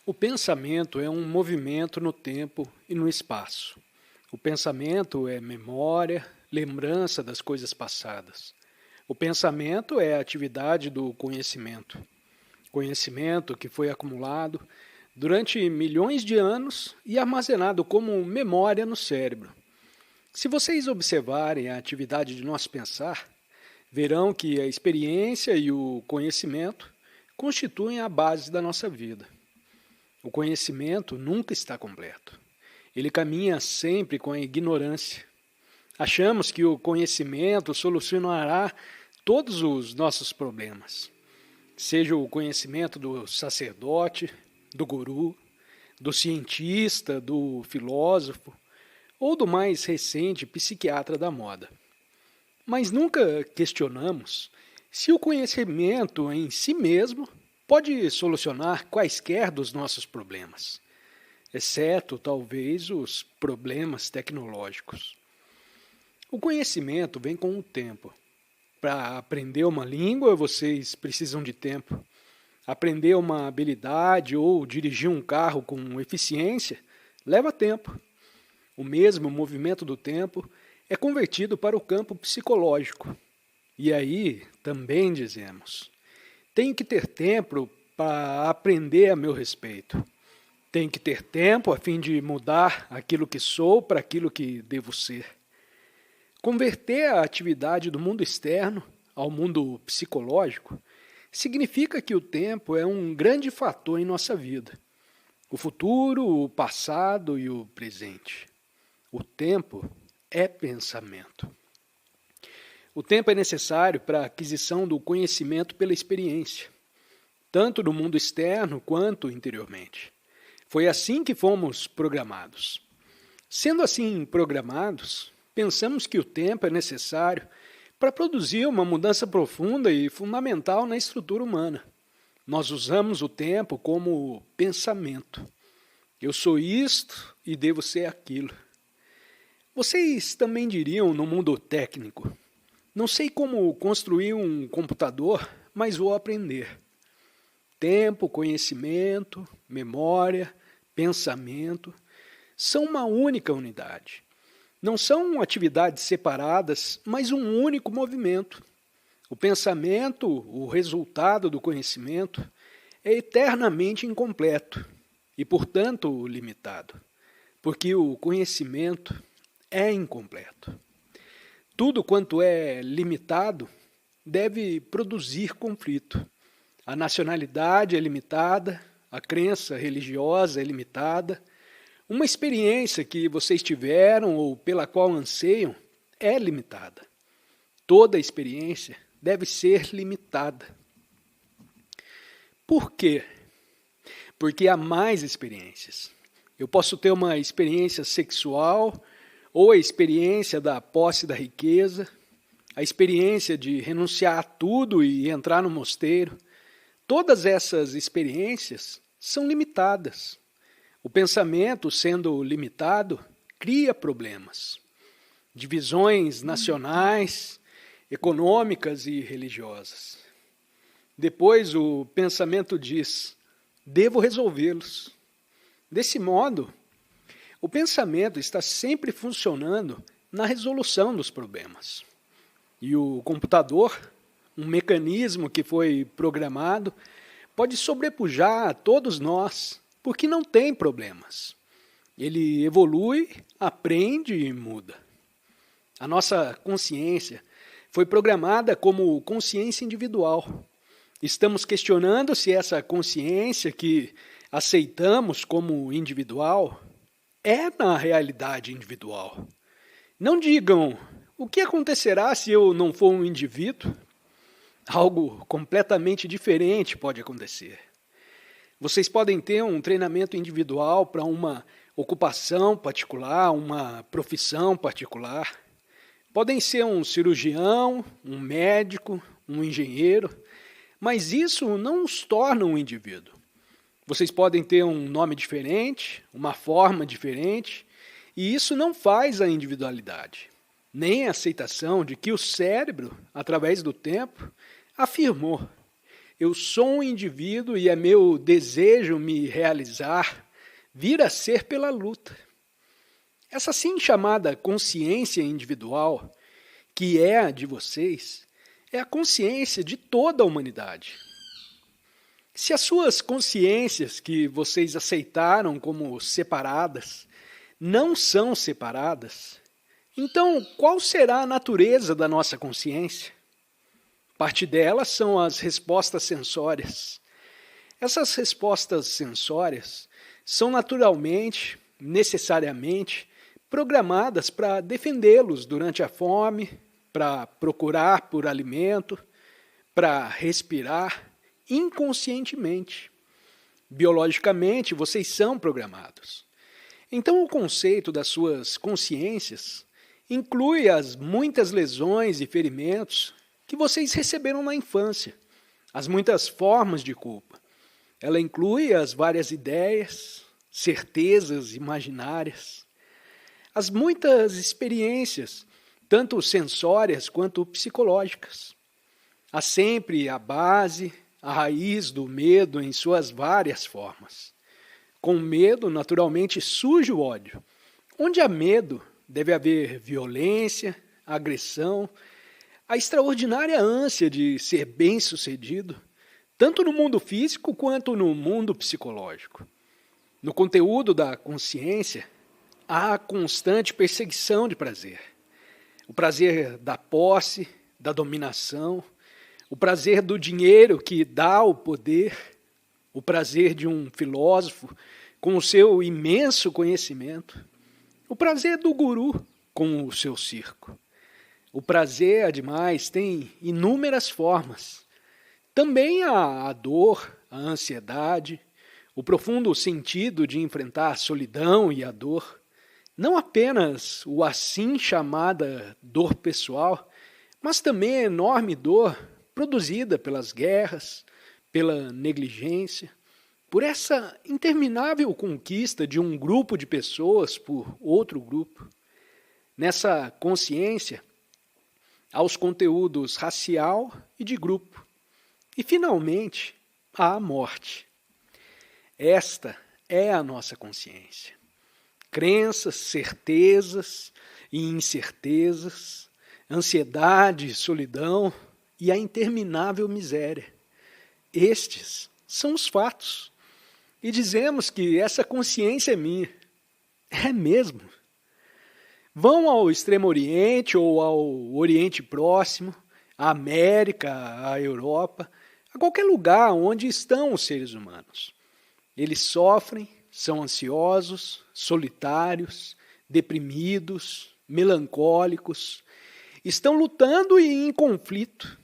O pensamento é um movimento no tempo e no espaço. O pensamento é memória, lembrança das coisas passadas. O pensamento é a atividade do conhecimento. Conhecimento que foi acumulado durante milhões de anos e armazenado como memória no cérebro. Se vocês observarem a atividade de nosso pensar, verão que a experiência e o conhecimento constituem a base da nossa vida. O conhecimento nunca está completo. Ele caminha sempre com a ignorância. Achamos que o conhecimento solucionará todos os nossos problemas. Seja o conhecimento do sacerdote, do guru, do cientista, do filósofo ou do mais recente psiquiatra da moda. Mas nunca questionamos se o conhecimento em si mesmo pode solucionar quaisquer dos nossos problemas, exceto talvez os problemas tecnológicos. O conhecimento vem com o tempo. Para aprender uma língua, vocês precisam de tempo. Aprender uma habilidade ou dirigir um carro com eficiência leva tempo. O mesmo movimento do tempo é convertido para o campo psicológico. E aí também dizemos: tenho que ter tempo para aprender a meu respeito. Tenho que ter tempo a fim de mudar aquilo que sou para aquilo que devo ser. Converter a atividade do mundo externo ao mundo psicológico significa que o tempo é um grande fator em nossa vida. O futuro, o passado e o presente. O tempo é pensamento. O tempo é necessário para a aquisição do conhecimento pela experiência, tanto no mundo externo quanto interiormente. Foi assim que fomos programados. Sendo assim programados, pensamos que o tempo é necessário para produzir uma mudança profunda e fundamental na estrutura humana. Nós usamos o tempo como pensamento. Eu sou isto e devo ser aquilo. Vocês também diriam no mundo técnico: não sei como construir um computador, mas vou aprender. Tempo, conhecimento, memória, pensamento são uma única unidade. Não são atividades separadas, mas um único movimento. O pensamento, o resultado do conhecimento, é eternamente incompleto e, portanto, limitado, porque o conhecimento é incompleto. Tudo quanto é limitado deve produzir conflito. A nacionalidade é limitada, a crença religiosa é limitada, uma experiência que vocês tiveram ou pela qual anseiam é limitada. Toda experiência deve ser limitada. Por quê? Porque há mais experiências. Eu posso ter uma experiência sexual ou a experiência da posse da riqueza, a experiência de renunciar a tudo e entrar no mosteiro. Todas essas experiências são limitadas. O pensamento, sendo limitado, cria problemas. Divisões nacionais, econômicas e religiosas. Depois o pensamento diz: devo resolvê-los. Desse modo, o pensamento está sempre funcionando na resolução dos problemas. E o computador, um mecanismo que foi programado, pode sobrepujar a todos nós, porque não tem problemas. Ele evolui, aprende e muda. A nossa consciência foi programada como consciência individual. Estamos questionando se essa consciência que aceitamos como individual é na realidade individual. Não digam: o que acontecerá se eu não for um indivíduo? Algo completamente diferente pode acontecer. Vocês podem ter um treinamento individual para uma ocupação particular, uma profissão particular. Podem ser um cirurgião, um médico, um engenheiro, mas isso não os torna um indivíduo. Vocês podem ter um nome diferente, uma forma diferente, e isso não faz a individualidade, nem a aceitação de que o cérebro, através do tempo, afirmou: eu sou um indivíduo e é meu desejo me realizar, vir a ser pela luta. Essa assim chamada consciência individual, que é a de vocês, é a consciência de toda a humanidade. Se as suas consciências que vocês aceitaram como separadas não são separadas, então qual será a natureza da nossa consciência? Parte delas são as respostas sensórias. Essas respostas sensórias são naturalmente, necessariamente, programadas para defendê-los durante a fome, para procurar por alimento, para respirar inconscientemente. Biologicamente, vocês são programados. Então, o conceito das suas consciências inclui as muitas lesões e ferimentos que vocês receberam na infância, as muitas formas de culpa. Ela inclui as várias ideias, certezas imaginárias, as muitas experiências, tanto sensórias quanto psicológicas. Há sempre a base, a raiz do medo em suas várias formas. Com medo, naturalmente, surge o ódio. Onde há medo, deve haver violência, agressão, a extraordinária ânsia de ser bem-sucedido, tanto no mundo físico quanto no mundo psicológico. No conteúdo da consciência, há a constante perseguição de prazer. O prazer da posse, da dominação, o prazer do dinheiro que dá o poder, o prazer de um filósofo com o seu imenso conhecimento, o prazer do guru com o seu circo. O prazer, ademais, tem inúmeras formas. Também há a dor, a ansiedade, o profundo sentido de enfrentar a solidão e a dor. Não apenas o assim chamada dor pessoal, mas também a enorme dor produzida pelas guerras, pela negligência, por essa interminável conquista de um grupo de pessoas por outro grupo. Nessa consciência, há os conteúdos racial e de grupo. E, finalmente, há a morte. Esta é a nossa consciência. Crenças, certezas e incertezas, ansiedade, solidão e a interminável miséria. Estes são os fatos. E dizemos que essa consciência é minha. É mesmo. Vão ao Extremo Oriente ou ao Oriente Próximo, à América, à Europa, a qualquer lugar onde estão os seres humanos. Eles sofrem, são ansiosos, solitários, deprimidos, melancólicos, estão lutando e em conflito.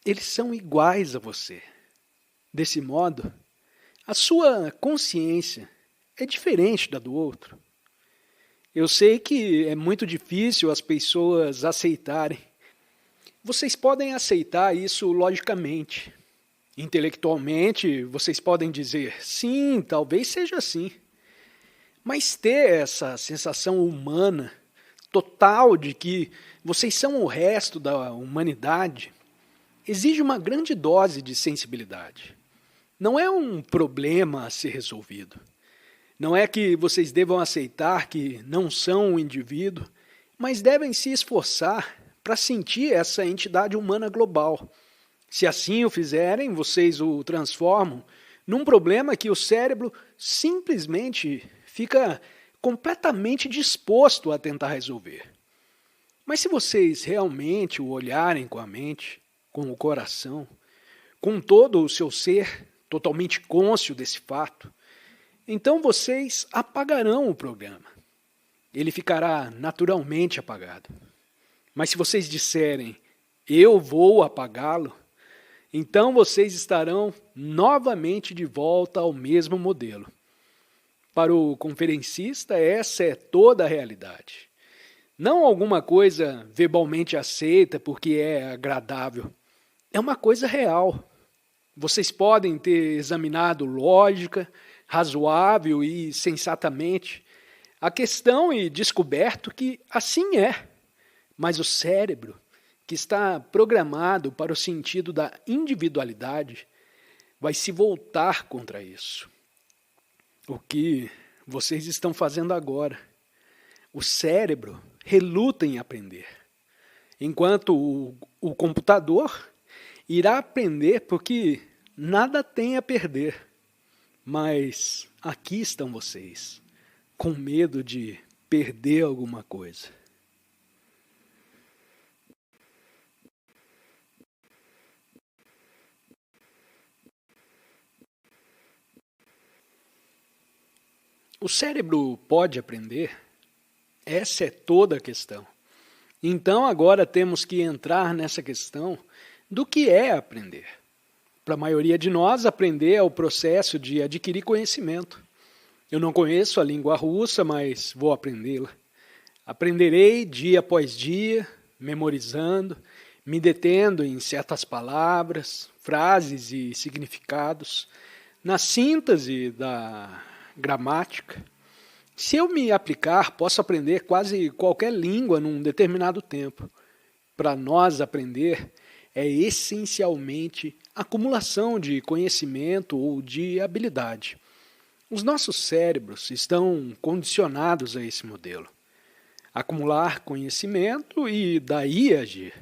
Eles são iguais a você. Desse modo, a sua consciência é diferente da do outro. Eu sei que é muito difícil as pessoas aceitarem. Vocês podem aceitar isso logicamente. Intelectualmente, vocês podem dizer, sim, talvez seja assim. Mas ter essa sensação humana, total de que vocês são o resto da humanidade, exige uma grande dose de sensibilidade. Não é um problema a ser resolvido. Não é que vocês devam aceitar que não são um indivíduo, mas devem se esforçar para sentir essa entidade humana global. Se assim o fizerem, vocês o transformam num problema que o cérebro simplesmente fica completamente disposto a tentar resolver. Mas se vocês realmente o olharem com a mente, com o coração, com todo o seu ser totalmente cônscio desse fato, então vocês apagarão o programa. Ele ficará naturalmente apagado. Mas se vocês disserem, eu vou apagá-lo, então vocês estarão novamente de volta ao mesmo modelo. Para o conferencista, essa é toda a realidade. Não alguma coisa verbalmente aceita porque é agradável. É uma coisa real. Vocês podem ter examinado lógica, razoável e sensatamente a questão e descoberto que assim é. Mas o cérebro, que está programado para o sentido da individualidade, vai se voltar contra isso. O que vocês estão fazendo agora. O cérebro reluta em aprender, enquanto o computador irá aprender porque nada tem a perder. Mas aqui estão vocês, com medo de perder alguma coisa. O cérebro pode aprender? Essa é toda a questão. Então agora temos que entrar nessa questão do que é aprender. Para a maioria de nós, aprender é o processo de adquirir conhecimento. Eu não conheço a língua russa, mas vou aprendê-la. Aprenderei dia após dia, memorizando, me detendo em certas palavras, frases e significados, na síntese da gramática. Se eu me aplicar, posso aprender quase qualquer língua num determinado tempo. Para nós, aprender é essencialmente acumulação de conhecimento ou de habilidade. Os nossos cérebros estão condicionados a esse modelo. Acumular conhecimento e daí agir.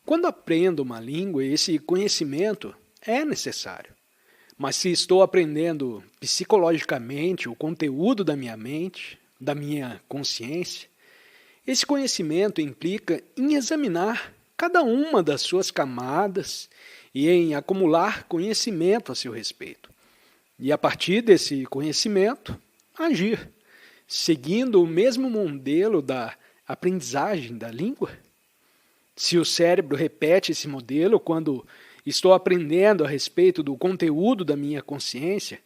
Quando aprendo uma língua, esse conhecimento é necessário. Mas se estou aprendendo psicologicamente o conteúdo da minha mente, da minha consciência, esse conhecimento implica em examinar cada uma das suas camadas e em acumular conhecimento a seu respeito. E a partir desse conhecimento, agir, seguindo o mesmo modelo da aprendizagem da língua. Se o cérebro repete esse modelo quando estou aprendendo a respeito do conteúdo da minha consciência,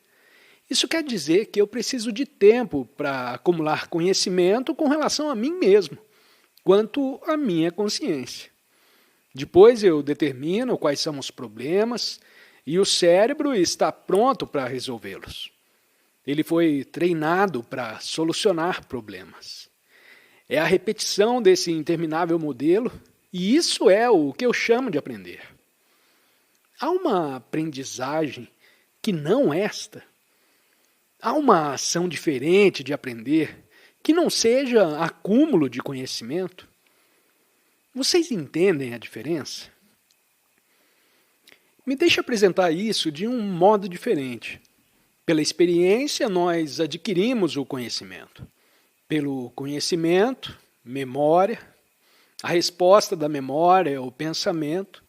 isso quer dizer que eu preciso de tempo para acumular conhecimento com relação a mim mesmo, quanto à minha consciência. Depois eu determino quais são os problemas e o cérebro está pronto para resolvê-los. Ele foi treinado para solucionar problemas. É a repetição desse interminável modelo e isso é o que eu chamo de aprender. Há uma aprendizagem que não esta. Há uma ação diferente de aprender que não seja acúmulo de conhecimento. Vocês entendem a diferença? Me deixe apresentar isso de um modo diferente. Pela experiência, nós adquirimos o conhecimento. Pelo conhecimento, memória. A resposta da memória é o pensamento.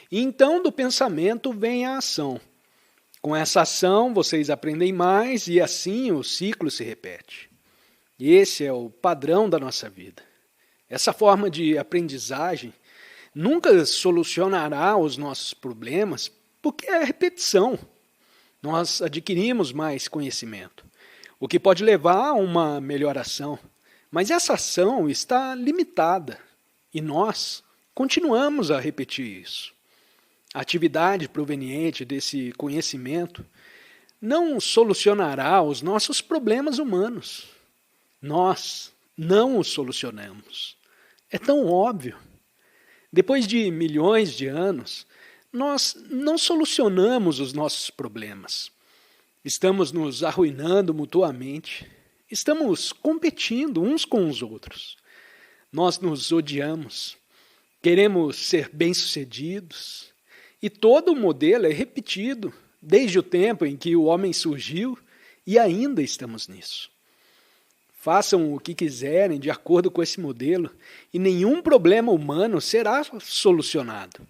E então, do pensamento vem a ação. Com essa ação, vocês aprendem mais e assim o ciclo se repete. Esse é o padrão da nossa vida. Essa forma de aprendizagem nunca solucionará os nossos problemas porque é repetição. Nós adquirimos mais conhecimento, o que pode levar a uma melhor ação. Mas essa ação está limitada e nós continuamos a repetir isso. A atividade proveniente desse conhecimento não solucionará os nossos problemas humanos. Nós não os solucionamos. É tão óbvio. Depois de milhões de anos, nós não solucionamos os nossos problemas. Estamos nos arruinando mutuamente. Estamos competindo uns com os outros. Nós nos odiamos. Queremos ser bem-sucedidos. E todo o modelo é repetido desde o tempo em que o homem surgiu e ainda estamos nisso. Façam o que quiserem de acordo com esse modelo e nenhum problema humano será solucionado,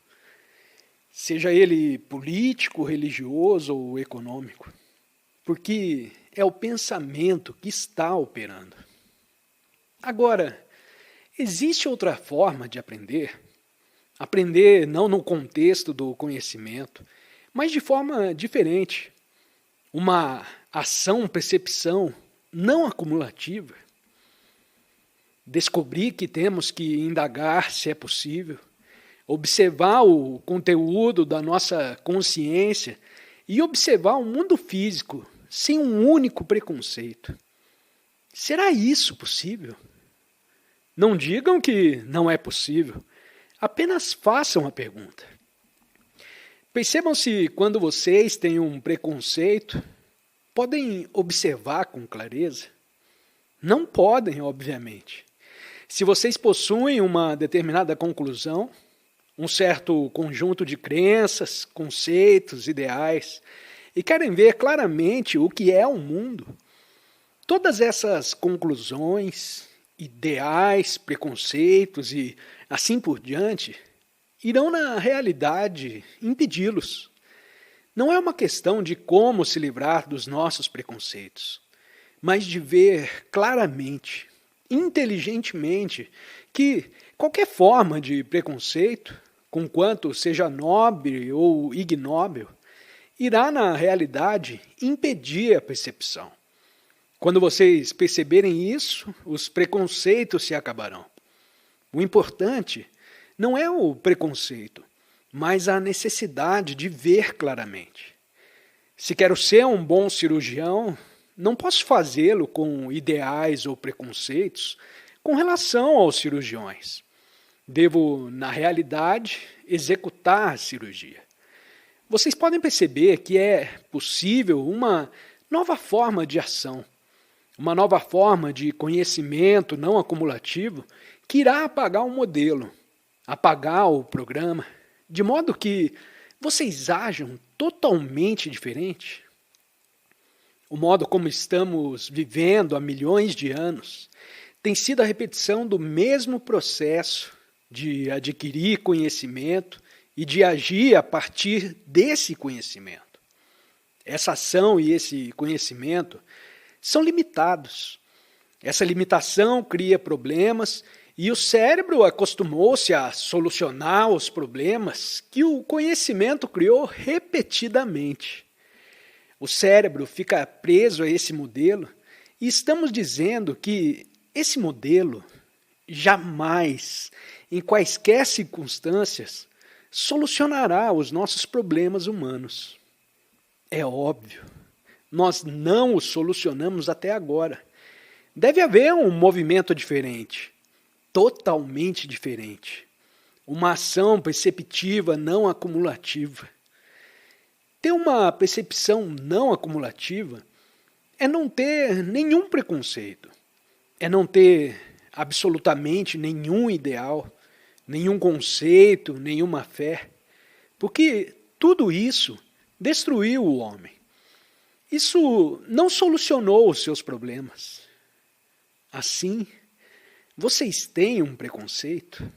seja ele político, religioso ou econômico, porque é o pensamento que está operando. Agora, existe outra forma de aprender? Aprender não no contexto do conhecimento, mas de forma diferente. Uma ação-percepção não acumulativa. Descobrir que temos que indagar se é possível, observar o conteúdo da nossa consciência e observar o mundo físico sem um único preconceito. Será isso possível? Não digam que não é possível. Apenas façam a pergunta. Percebam se quando vocês têm um preconceito, podem observar com clareza? Não podem, obviamente. Se vocês possuem uma determinada conclusão, um certo conjunto de crenças, conceitos, ideais, e querem ver claramente o que é o mundo, todas essas conclusões, ideais, preconceitos e assim por diante, irão na realidade impedi-los. Não é uma questão de como se livrar dos nossos preconceitos, mas de ver claramente, inteligentemente, que qualquer forma de preconceito, conquanto seja nobre ou ignóbil, irá na realidade impedir a percepção. Quando vocês perceberem isso, os preconceitos se acabarão. O importante não é o preconceito, mas a necessidade de ver claramente. Se quero ser um bom cirurgião, não posso fazê-lo com ideais ou preconceitos com relação aos cirurgiões. Devo, na realidade, executar a cirurgia. Vocês podem perceber que é possível uma nova forma de ação, uma nova forma de conhecimento não acumulativo que irá apagar o modelo, apagar o programa, de modo que vocês ajam totalmente diferente. O modo como estamos vivendo há milhões de anos tem sido a repetição do mesmo processo de adquirir conhecimento e de agir a partir desse conhecimento. Essa ação e esse conhecimento são limitados. Essa limitação cria problemas e o cérebro acostumou-se a solucionar os problemas que o conhecimento criou repetidamente. O cérebro fica preso a esse modelo e estamos dizendo que esse modelo jamais, em quaisquer circunstâncias, solucionará os nossos problemas humanos. É óbvio, nós não os solucionamos até agora. Deve haver um movimento diferente, totalmente diferente. Uma ação perceptiva não acumulativa. Ter uma percepção não acumulativa é não ter nenhum preconceito, é não ter absolutamente nenhum ideal, nenhum conceito, nenhuma fé, porque tudo isso destruiu o homem. Isso não solucionou os seus problemas. Assim, vocês têm um preconceito?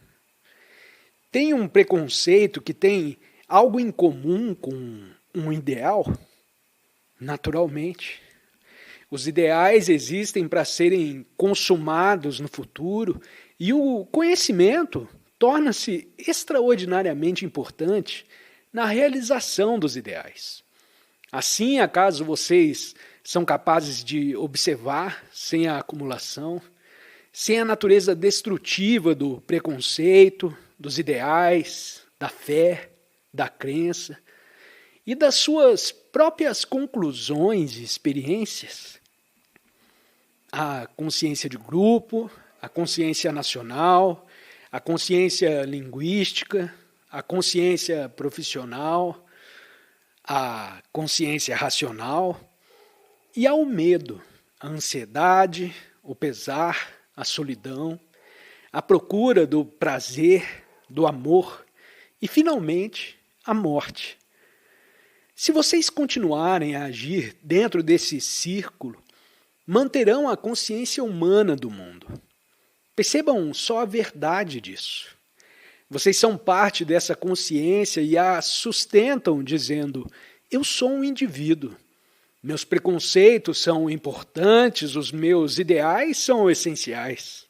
Têm um preconceito que tem algo em comum com um ideal? Naturalmente. Os ideais existem para serem consumados no futuro e o conhecimento torna-se extraordinariamente importante na realização dos ideais. Assim, acaso vocês são capazes de observar sem a acumulação, sem a natureza destrutiva do preconceito, dos ideais, da fé, da crença e das suas próprias conclusões e experiências. A consciência de grupo, a consciência nacional, a consciência linguística, a consciência profissional, a consciência racional e ao medo, a ansiedade, o pesar, a solidão, a procura do prazer, do amor e, finalmente, a morte. Se vocês continuarem a agir dentro desse círculo, manterão a consciência humana do mundo. Percebam só a verdade disso. Vocês são parte dessa consciência e a sustentam dizendo: eu sou um indivíduo. Meus preconceitos são importantes, os meus ideais são essenciais.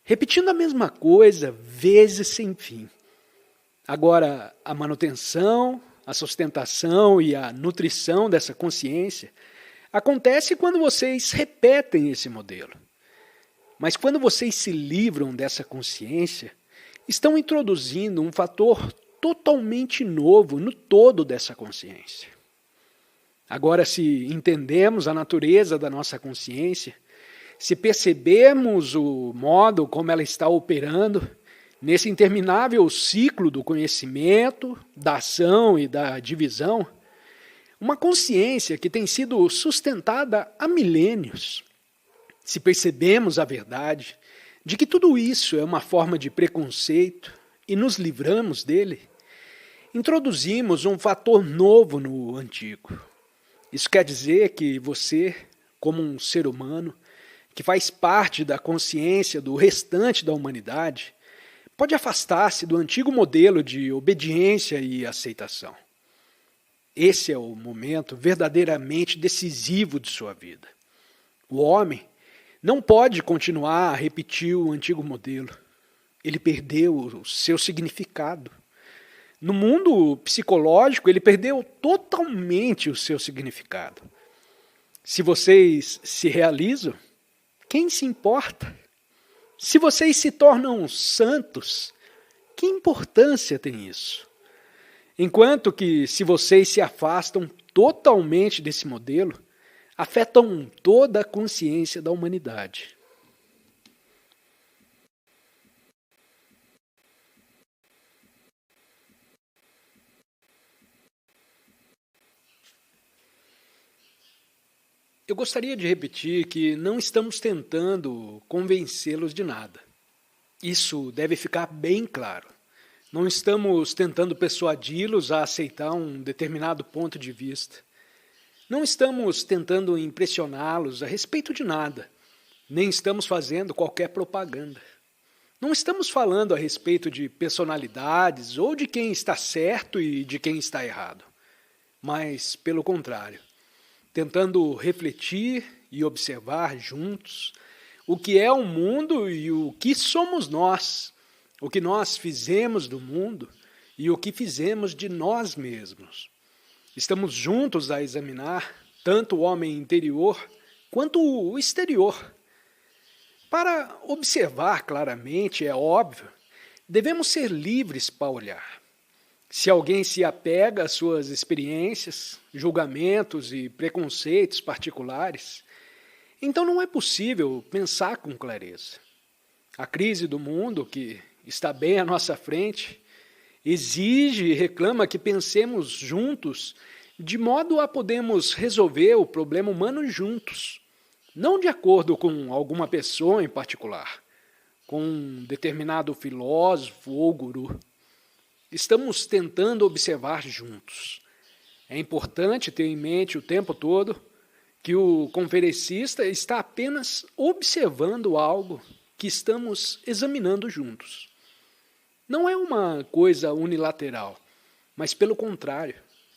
Repetindo a mesma coisa, vezes sem fim. Agora, a manutenção, a sustentação e a nutrição dessa consciência acontece quando vocês repetem esse modelo. Mas quando vocês se livram dessa consciência, estão introduzindo um fator totalmente novo no todo dessa consciência. Agora, se entendemos a natureza da nossa consciência, se percebermos o modo como ela está operando, Nesse interminável ciclo do conhecimento, da ação e da divisão, uma consciência que tem sido sustentada há milênios. Se percebemos a verdade de que tudo isso é uma forma de preconceito e nos livramos dele, introduzimos um fator novo no antigo. Isso quer dizer que você, como um ser humano, que faz parte da consciência do restante da humanidade, pode afastar-se do antigo modelo de obediência e aceitação. Esse é o momento verdadeiramente decisivo de sua vida. O homem não pode continuar a repetir o antigo modelo. Ele perdeu o seu significado. No mundo psicológico, ele perdeu totalmente o seu significado. Se vocês se realizam, quem se importa? Se vocês se tornam santos, que importância tem isso? Enquanto que, se vocês se afastam totalmente desse modelo, afetam toda a consciência da humanidade. Eu gostaria de repetir que não estamos tentando convencê-los de nada. Isso deve ficar bem claro. Não estamos tentando persuadi-los a aceitar um determinado ponto de vista. Não estamos tentando impressioná-los a respeito de nada. Nem estamos fazendo qualquer propaganda. Não estamos falando a respeito de personalidades ou de quem está certo e de quem está errado. Mas, pelo contrário, tentando refletir e observar juntos o que é o mundo e o que somos nós, o que nós fizemos do mundo e o que fizemos de nós mesmos. Estamos juntos a examinar tanto o homem interior quanto o exterior. Para observar claramente, é óbvio, devemos ser livres para olhar. Se alguém se apega às suas experiências, julgamentos e preconceitos particulares, então não é possível pensar com clareza. A crise do mundo, que está bem à nossa frente, exige e reclama que pensemos juntos, de modo a podermos resolver o problema humano juntos, não de acordo com alguma pessoa em particular, com um determinado filósofo ou guru. Estamos tentando observar juntos. É importante ter em mente o tempo todo que o conferencista está apenas observando algo que estamos examinando juntos. Não é uma coisa unilateral, mas pelo contrário,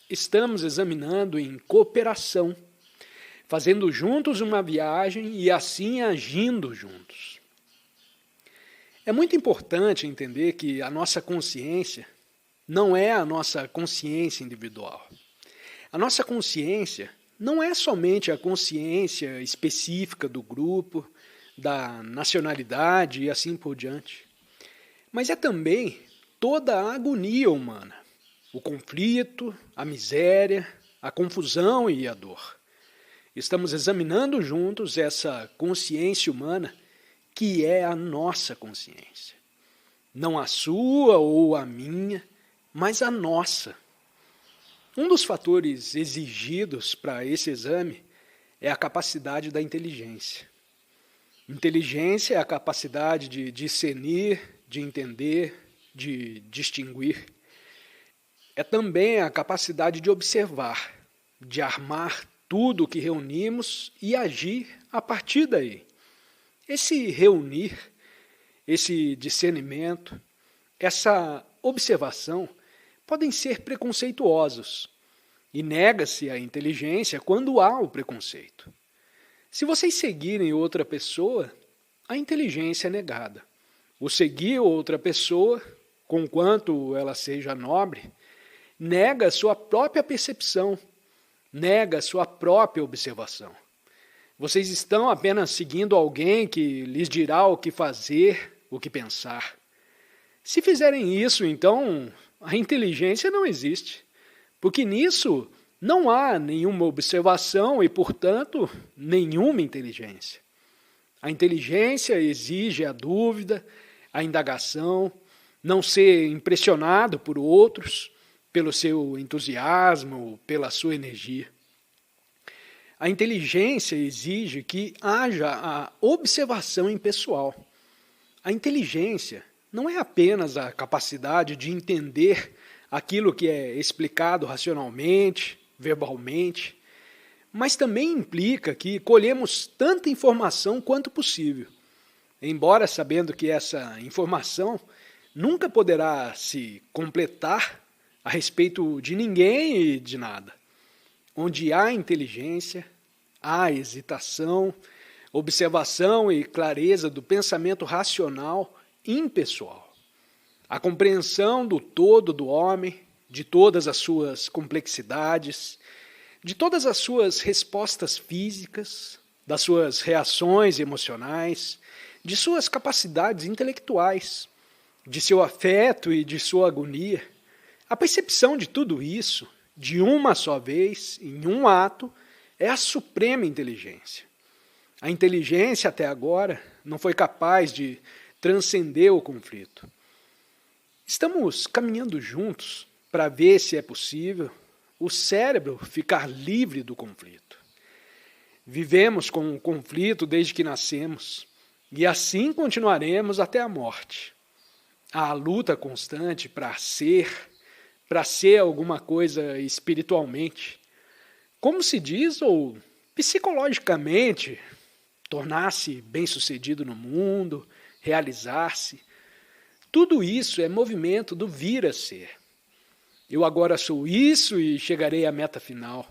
estamos examinando em cooperação, fazendo juntos uma viagem e assim agindo juntos. É muito importante entender que a nossa consciência não é a nossa consciência individual. A nossa consciência não é somente a consciência específica do grupo, da nacionalidade e assim por diante, mas é também toda a agonia humana, o conflito, a miséria, a confusão e a dor. Estamos examinando juntos essa consciência humana que é a nossa consciência. Não a sua ou a minha, mas a nossa. Um dos fatores exigidos para esse exame é a capacidade da inteligência. Inteligência é a capacidade de discernir, de entender, de distinguir. É também a capacidade de observar, de armar tudo o que reunimos e agir a partir daí. Esse reunir, esse discernimento, essa observação podem ser preconceituosos e nega-se a inteligência quando há o preconceito. Se vocês seguirem outra pessoa, a inteligência é negada. O seguir outra pessoa, conquanto ela seja nobre, nega a sua própria percepção, nega a sua própria observação. Vocês estão apenas seguindo alguém que lhes dirá o que fazer, o que pensar. Se fizerem isso, então a inteligência não existe, porque nisso não há nenhuma observação e, portanto, nenhuma inteligência. A inteligência exige a dúvida, a indagação, não ser impressionado por outros, pelo seu entusiasmo, pela sua energia. A inteligência exige que haja a observação impessoal. A inteligência não é apenas a capacidade de entender aquilo que é explicado racionalmente, verbalmente, mas também implica que colhemos tanta informação quanto possível, embora sabendo que essa informação nunca poderá se completar a respeito de ninguém e de nada. Onde há inteligência, há hesitação, observação e clareza do pensamento racional impessoal. A compreensão do todo do homem, de todas as suas complexidades, de todas as suas respostas físicas, das suas reações emocionais, de suas capacidades intelectuais, de seu afeto e de sua agonia. A percepção de tudo isso, de uma só vez, em um ato, é a suprema inteligência. A inteligência, até agora, não foi capaz de transcender o conflito. Estamos caminhando juntos para ver se é possível o cérebro ficar livre do conflito. Vivemos com o conflito desde que nascemos e assim continuaremos até a morte. Há a luta constante para ser alguma coisa espiritualmente, como se diz, ou psicologicamente, tornar-se bem-sucedido no mundo, realizar-se. Tudo isso é movimento do vir a ser. Eu agora sou isso e chegarei à meta final,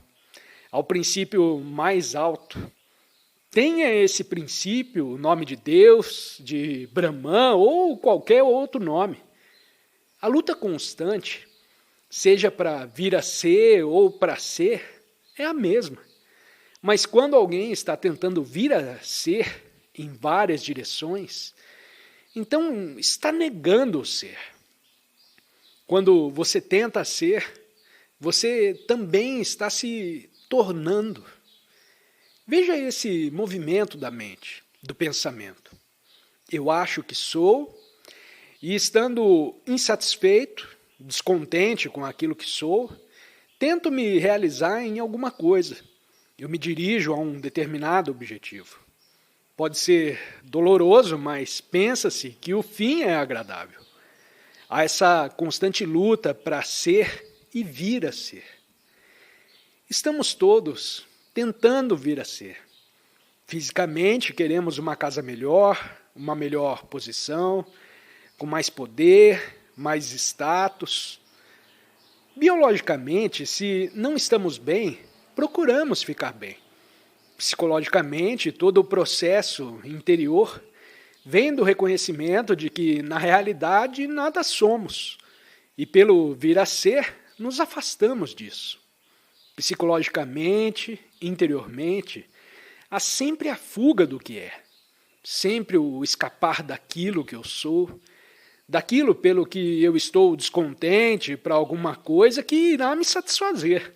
ao princípio mais alto. Tenha esse princípio o nome de Deus, de Brahman ou qualquer outro nome. A luta constante, seja para vir a ser ou para ser, é a mesma. Mas quando alguém está tentando vir a ser em várias direções, então está negando o ser. Quando você tenta ser, você também está se tornando. Veja esse movimento da mente, do pensamento. Eu acho que sou, e estando insatisfeito, descontente com aquilo que sou, tento me realizar em alguma coisa. Eu me dirijo a um determinado objetivo. Pode ser doloroso, mas pensa-se que o fim é agradável. Há essa constante luta para ser e vir a ser. Estamos todos tentando vir a ser. Fisicamente queremos uma casa melhor, uma melhor posição, com mais poder, mais status. Biologicamente, se não estamos bem, procuramos ficar bem. Psicologicamente, todo o processo interior vem do reconhecimento de que, na realidade, nada somos. E pelo vir a ser, nos afastamos disso. Psicologicamente, interiormente, há sempre a fuga do que é. Sempre o escapar daquilo que eu sou, daquilo pelo que eu estou descontente para alguma coisa que irá me satisfazer.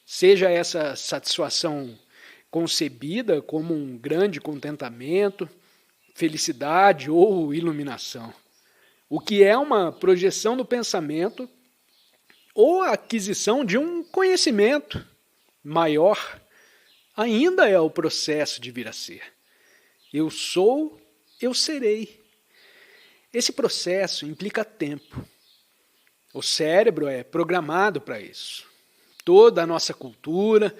Seja essa satisfação concebida como um grande contentamento, felicidade ou iluminação, o que é uma projeção do pensamento ou a aquisição de um conhecimento maior, ainda é o processo de vir a ser. Eu sou, eu serei. Esse processo implica tempo. O cérebro é programado para isso. Toda a nossa cultura,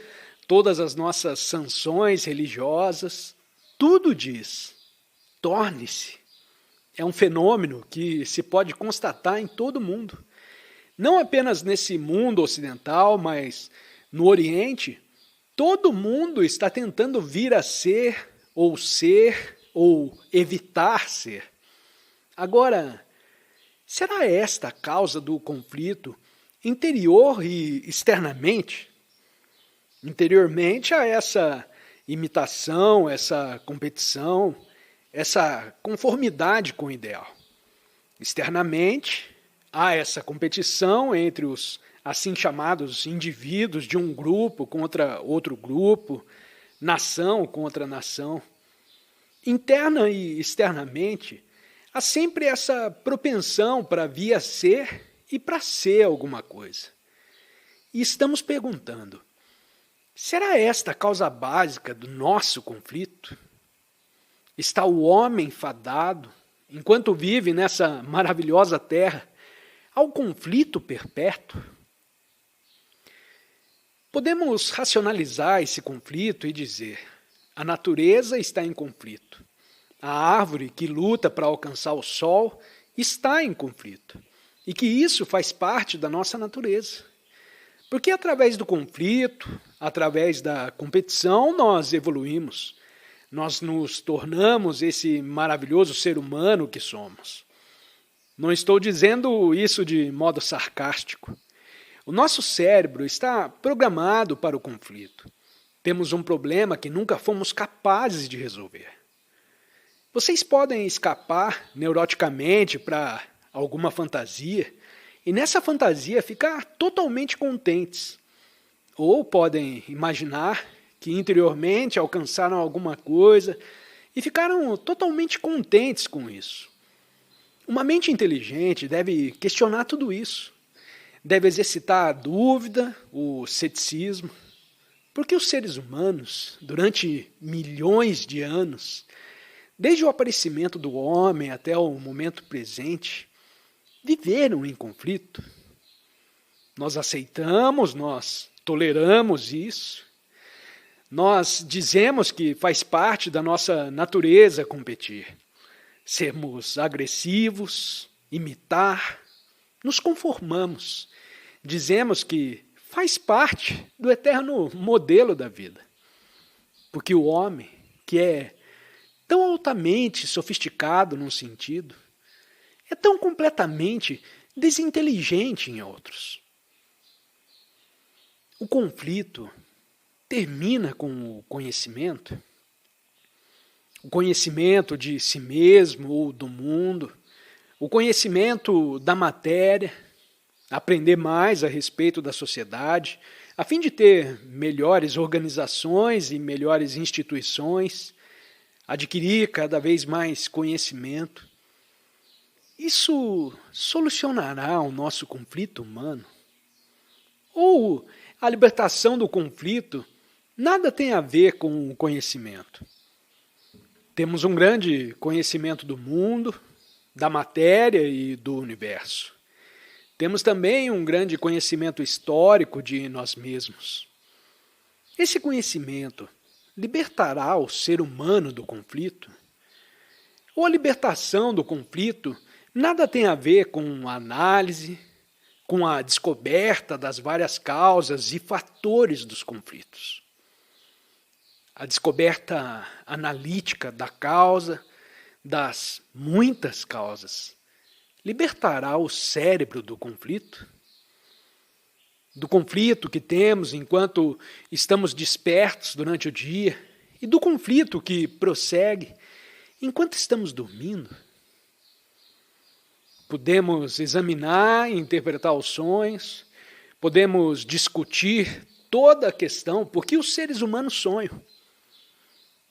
todas as nossas sanções religiosas, tudo diz, torne-se. É um fenômeno que se pode constatar em todo o mundo. Não apenas nesse mundo ocidental, mas no Oriente, todo mundo está tentando vir a ser, ou evitar ser. Agora, será esta a causa do conflito interior e externamente? Interiormente há essa imitação, essa competição, essa conformidade com o ideal. Externamente, há essa competição entre os assim chamados indivíduos de um grupo contra outro grupo, nação contra nação. Interna e externamente, Há sempre essa propensão para vir a ser e para ser alguma coisa. E estamos perguntando, será esta a causa básica do nosso conflito? Está o homem fadado, enquanto vive nessa maravilhosa terra, ao conflito perpétuo? Podemos racionalizar esse conflito e dizer, a natureza está em conflito. A árvore que luta para alcançar o sol está em conflito. E que isso faz parte da nossa natureza. Porque através do conflito, através da competição, nós evoluímos. Nós nos tornamos esse maravilhoso ser humano que somos. Não estou dizendo isso de modo sarcástico. O nosso cérebro está programado para o conflito. Temos um problema que nunca fomos capazes de resolver. Vocês podem escapar neuroticamente para alguma fantasia e nessa fantasia ficar totalmente contentes. Ou podem imaginar que interiormente alcançaram alguma coisa e ficaram totalmente contentes com isso. Uma mente inteligente deve questionar tudo isso. Deve exercitar a dúvida, o ceticismo. Porque os seres humanos, durante milhões de anos, desde o aparecimento do homem até o momento presente, viveram em conflito. Nós aceitamos, nós toleramos isso. Nós dizemos que faz parte da nossa natureza competir. Sermos agressivos, imitar, nos conformamos. Dizemos que faz parte do eterno modelo da vida. Porque o homem, que é tão altamente sofisticado num sentido, é tão completamente desinteligente em outros. O conflito termina com o conhecimento de si mesmo ou do mundo, o conhecimento da matéria, aprender mais a respeito da sociedade, a fim de ter melhores organizações e melhores instituições, adquirir cada vez mais conhecimento. Isso solucionará o nosso conflito humano? Ou a libertação do conflito nada tem a ver com o conhecimento? Temos um grande conhecimento do mundo, da matéria e do universo. Temos também um grande conhecimento histórico de nós mesmos. Esse conhecimento libertará o ser humano do conflito? Ou a libertação do conflito nada tem a ver com a análise, com a descoberta das várias causas e fatores dos conflitos? A descoberta analítica da causa, das muitas causas, libertará o cérebro do conflito? Do conflito que temos enquanto estamos despertos durante o dia e do conflito que prossegue enquanto estamos dormindo? Podemos examinar e interpretar os sonhos, podemos discutir toda a questão, porque os seres humanos sonham.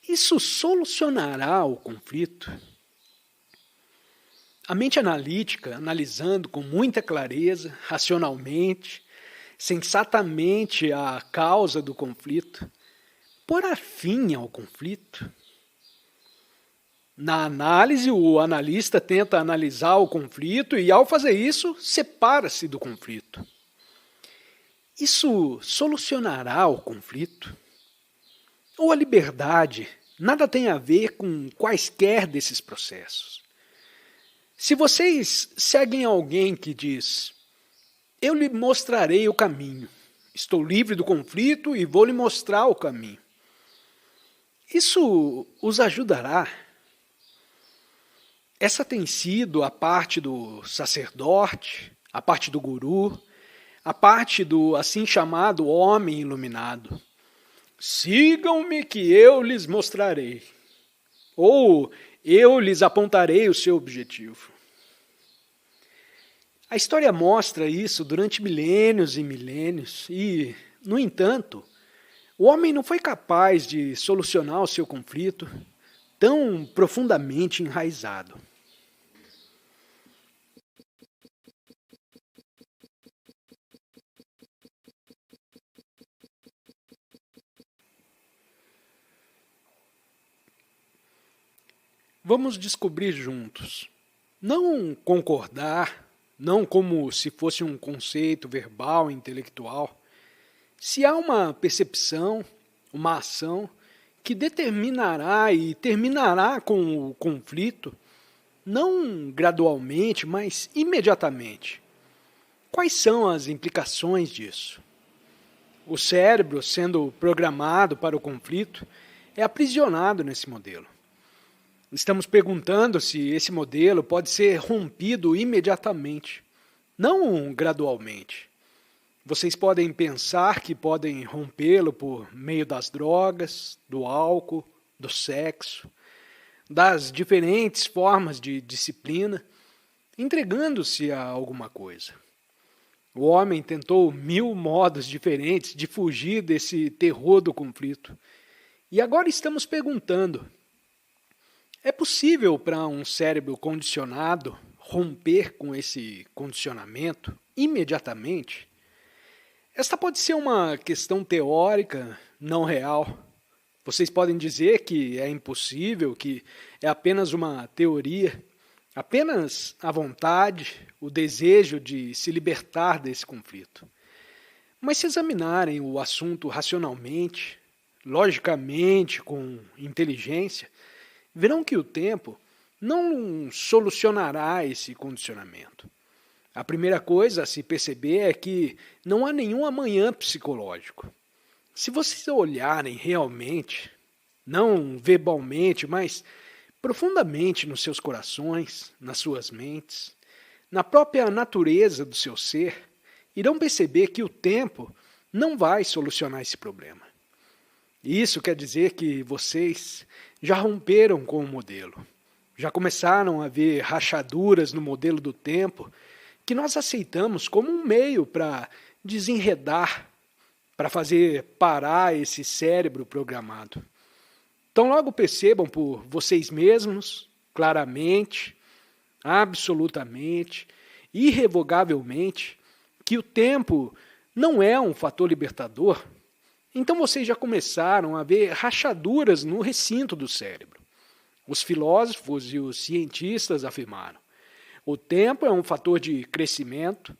Isso solucionará o conflito? A mente analítica, analisando com muita clareza, racionalmente, sensatamente a causa do conflito, porá fim ao conflito? Na análise, o analista tenta analisar o conflito e, ao fazer isso, separa-se do conflito. Isso solucionará o conflito? Ou a liberdade nada tem a ver com quaisquer desses processos? Se vocês seguem alguém que diz, eu lhe mostrarei o caminho, estou livre do conflito e vou lhe mostrar o caminho, isso os ajudará? Essa tem sido a parte do sacerdote, a parte do guru, a parte do assim chamado homem iluminado. Sigam-me que eu lhes mostrarei. Ou eu lhes apontarei o seu objetivo. A história mostra isso durante milênios e milênios e, no entanto, o homem não foi capaz de solucionar o seu conflito tão profundamente enraizado. Vamos descobrir juntos. Não concordar, não como se fosse um conceito verbal, intelectual. Se há uma percepção, uma ação que determinará e terminará com o conflito, não gradualmente, mas imediatamente. Quais são as implicações disso? O cérebro, sendo programado para o conflito, é aprisionado nesse modelo. Estamos perguntando se esse modelo pode ser rompido imediatamente, não gradualmente. Vocês podem pensar que podem rompê-lo por meio das drogas, do álcool, do sexo, das diferentes formas de disciplina, entregando-se a alguma coisa. O homem tentou 1000 modos diferentes de fugir desse terror do conflito. E agora estamos perguntando: é possível para um cérebro condicionado romper com esse condicionamento imediatamente? Esta pode ser uma questão teórica, não real. Vocês podem dizer que é impossível, que é apenas uma teoria, apenas a vontade, o desejo de se libertar desse conflito. Mas se examinarem o assunto racionalmente, logicamente, com inteligência, verão que o tempo não solucionará esse condicionamento. A primeira coisa a se perceber é que não há nenhum amanhã psicológico. Se vocês olharem realmente, não verbalmente, mas profundamente nos seus corações, nas suas mentes, na própria natureza do seu ser, irão perceber que o tempo não vai solucionar esse problema. Isso quer dizer que vocês já romperam com o modelo, já começaram a ver rachaduras no modelo do tempo que nós aceitamos como um meio para desenredar, para fazer parar esse cérebro programado. Então logo percebam por vocês mesmos, claramente, absolutamente, irrevogavelmente, que o tempo não é um fator libertador. Então vocês já começaram a ver rachaduras no recinto do cérebro. Os filósofos e os cientistas afirmaram: o tempo é um fator de crescimento,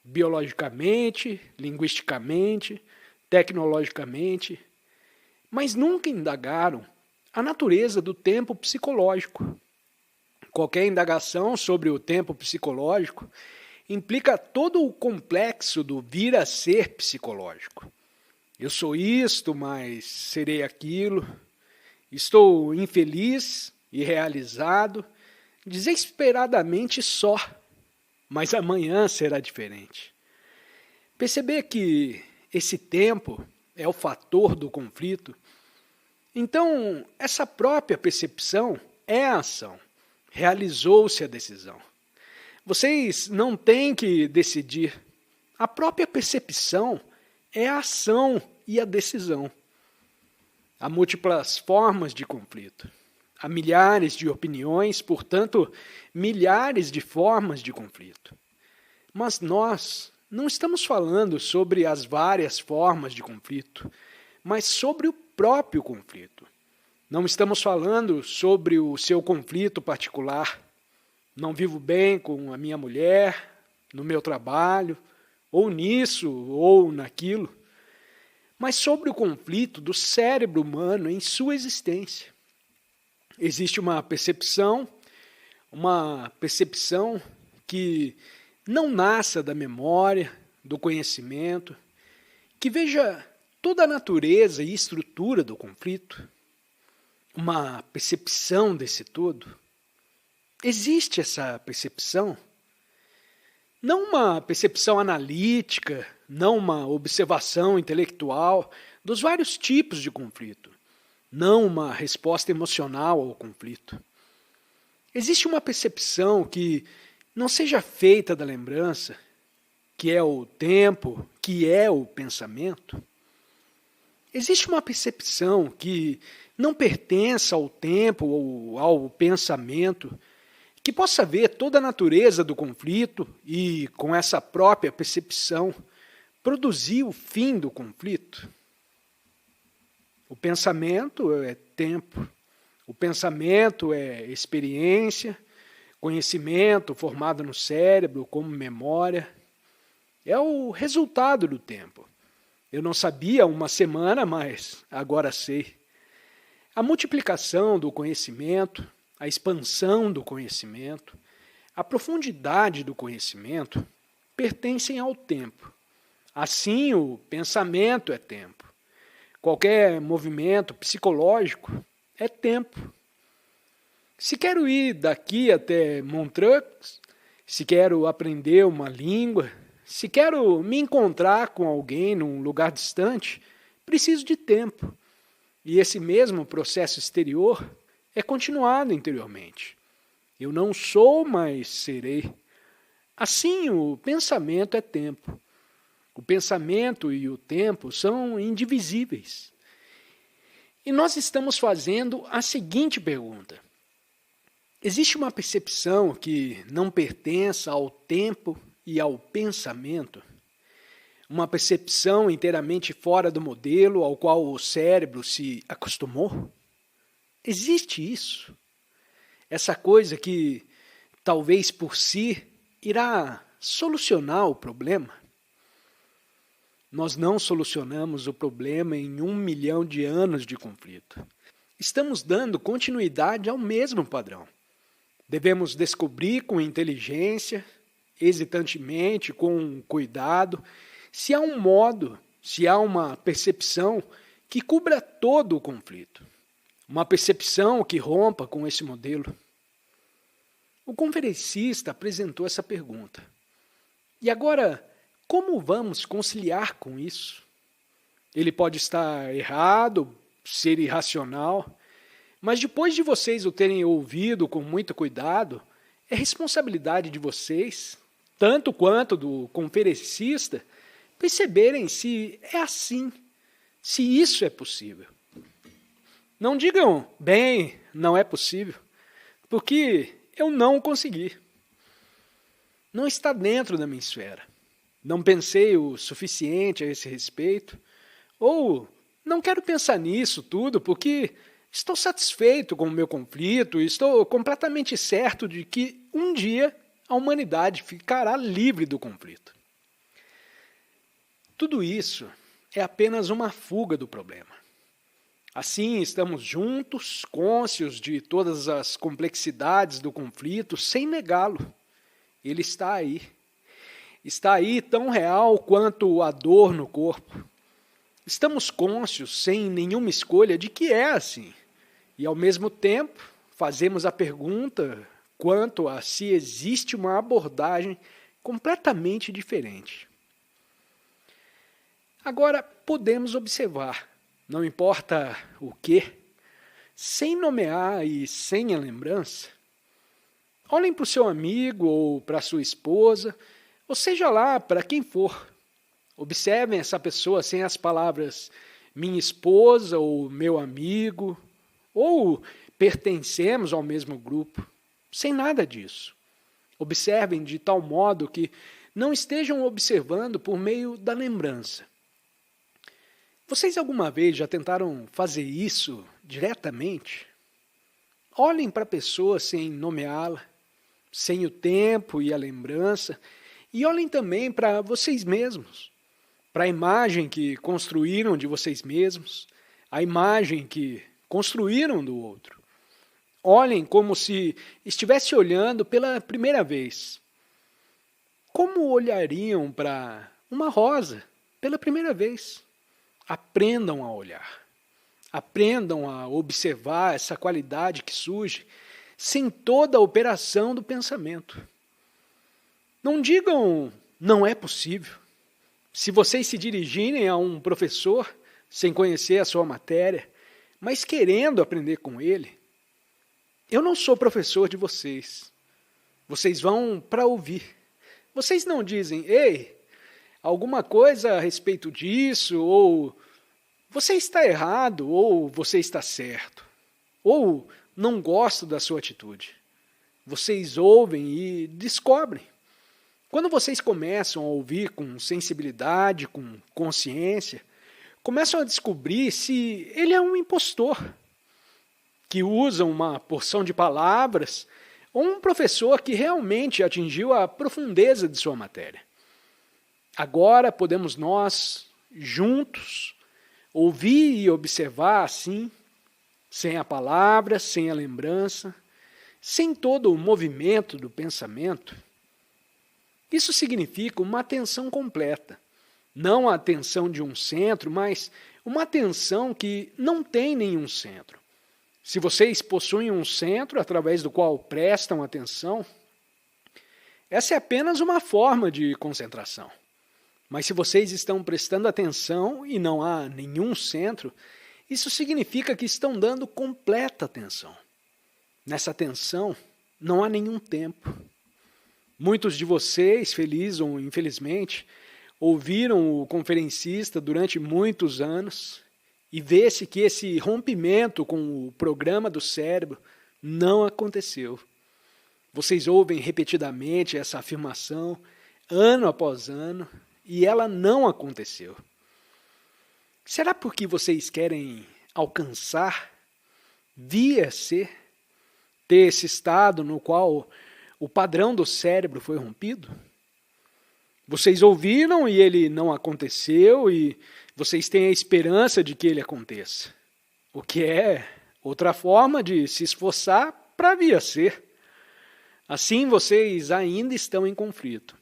biologicamente, linguisticamente, tecnologicamente, mas nunca indagaram a natureza do tempo psicológico. Qualquer indagação sobre o tempo psicológico implica todo o complexo do vir a ser psicológico. Eu sou isto, mas serei aquilo. Estou infeliz e realizado, desesperadamente só, mas amanhã será diferente. Perceber que esse tempo é o fator do conflito. Então, essa própria percepção é a ação. Realizou-se a decisão. Vocês não têm que decidir. A própria percepção é a ação e a decisão. Há múltiplas formas de conflito. Há milhares de opiniões, portanto, milhares de formas de conflito. Mas nós não estamos falando sobre as várias formas de conflito, mas sobre o próprio conflito. Não estamos falando sobre o seu conflito particular. Não vivo bem com a minha mulher, no meu trabalho, ou nisso, ou naquilo. Mas sobre o conflito do cérebro humano em sua existência. Existe uma percepção que não nasça da memória, do conhecimento, que veja toda a natureza e estrutura do conflito, uma percepção desse todo. Existe essa percepção? Não uma percepção analítica, não uma observação intelectual dos vários tipos de conflito, não uma resposta emocional ao conflito. Existe uma percepção que não seja feita da lembrança, que é o tempo, que é o pensamento? Existe uma percepção que não pertença ao tempo ou ao pensamento, que possa ver toda a natureza do conflito e, com essa própria percepção, produzir o fim do conflito? O pensamento é tempo, O pensamento é experiência, conhecimento formado no cérebro como memória. É o resultado do tempo. Eu não sabia há uma semana, mas agora sei. A multiplicação do conhecimento, a expansão do conhecimento, a profundidade do conhecimento pertencem ao tempo. Assim, o pensamento é tempo. Qualquer movimento psicológico é tempo. Se quero ir daqui até Montreux, se quero aprender uma língua, se quero me encontrar com alguém num lugar distante, preciso de tempo. E esse mesmo processo exterior é continuado interiormente. Eu não sou, mas serei. Assim, o pensamento é tempo. O pensamento e o tempo são indivisíveis. E nós estamos fazendo a seguinte pergunta: existe uma percepção que não pertença ao tempo e ao pensamento? Uma percepção inteiramente fora do modelo ao qual o cérebro se acostumou? Existe isso? Essa coisa que, talvez por si, irá solucionar o problema? Nós não solucionamos o problema em 1 milhão de anos de conflito. Estamos dando continuidade ao mesmo padrão. Devemos descobrir com inteligência, hesitantemente, com cuidado, se há um modo, se há uma percepção que cubra todo o conflito. Uma percepção que rompa com esse modelo. O conferencista apresentou essa pergunta. E agora, como vamos conciliar com isso? Ele pode estar errado, ser irracional, mas depois de vocês o terem ouvido com muito cuidado, é responsabilidade de vocês, tanto quanto do conferencista, perceberem se é assim, se isso é possível. Não digam, bem, não é possível, porque eu não consegui. Não está dentro da minha esfera. Não pensei o suficiente a esse respeito, ou não quero pensar nisso tudo porque estou satisfeito com o meu conflito e estou completamente certo de que um dia a humanidade ficará livre do conflito. Tudo isso é apenas uma fuga do problema. Assim, estamos juntos, cônscios de todas as complexidades do conflito, sem negá-lo. Ele está aí. Está aí tão real quanto a dor no corpo. Estamos cônscios, sem nenhuma escolha, de que é assim. E, ao mesmo tempo, fazemos a pergunta quanto a se existe uma abordagem completamente diferente. Agora, podemos observar, não importa o que, sem nomear e sem a lembrança. Olhem para o seu amigo ou para a sua esposa, ou seja lá, para quem for. Observem essa pessoa sem as palavras minha esposa ou meu amigo, ou pertencemos ao mesmo grupo. Sem nada disso. Observem de tal modo que não estejam observando por meio da lembrança. Vocês alguma vez já tentaram fazer isso diretamente? Olhem para a pessoa sem nomeá-la, sem o tempo e a lembrança, e olhem também para vocês mesmos, para a imagem que construíram de vocês mesmos, a imagem que construíram do outro. Olhem como se estivesse olhando pela primeira vez. Como olhariam para uma rosa pela primeira vez? Aprendam a olhar. Aprendam a observar essa qualidade que surge sem toda a operação do pensamento. Não digam, não é possível. Se vocês se dirigirem a um professor sem conhecer a sua matéria, mas querendo aprender com ele, eu não sou professor de vocês. Vocês vão para ouvir. Vocês não dizem, ei, alguma coisa a respeito disso, ou você está errado, ou você está certo, ou não gosto da sua atitude. Vocês ouvem e descobrem. Quando vocês começam a ouvir com sensibilidade, com consciência, começam a descobrir se ele é um impostor. que usa uma porção de palavras, ou um professor que realmente atingiu a profundeza de sua matéria. Agora podemos nós, juntos, ouvir e observar assim, sem a palavra, sem a lembrança, sem todo o movimento do pensamento. Isso significa uma atenção completa. Não a atenção de um centro, mas uma atenção que não tem nenhum centro. Se vocês possuem um centro através do qual prestam atenção, essa é apenas uma forma de concentração. Mas se vocês estão prestando atenção e não há nenhum centro, isso significa que estão dando completa atenção. Nessa atenção não há nenhum tempo. Muitos de vocês, feliz ou infelizmente, ouviram o conferencista durante muitos anos e vê-se que esse rompimento com o programa do cérebro não aconteceu. Vocês ouvem repetidamente essa afirmação, ano após ano, e ela não aconteceu. Será porque vocês querem alcançar, vir a ser, ter esse estado no qual o padrão do cérebro foi rompido? Vocês ouviram e ele não aconteceu e vocês têm a esperança de que ele aconteça. O que é outra forma de se esforçar para vir a ser. Assim vocês ainda estão em conflito.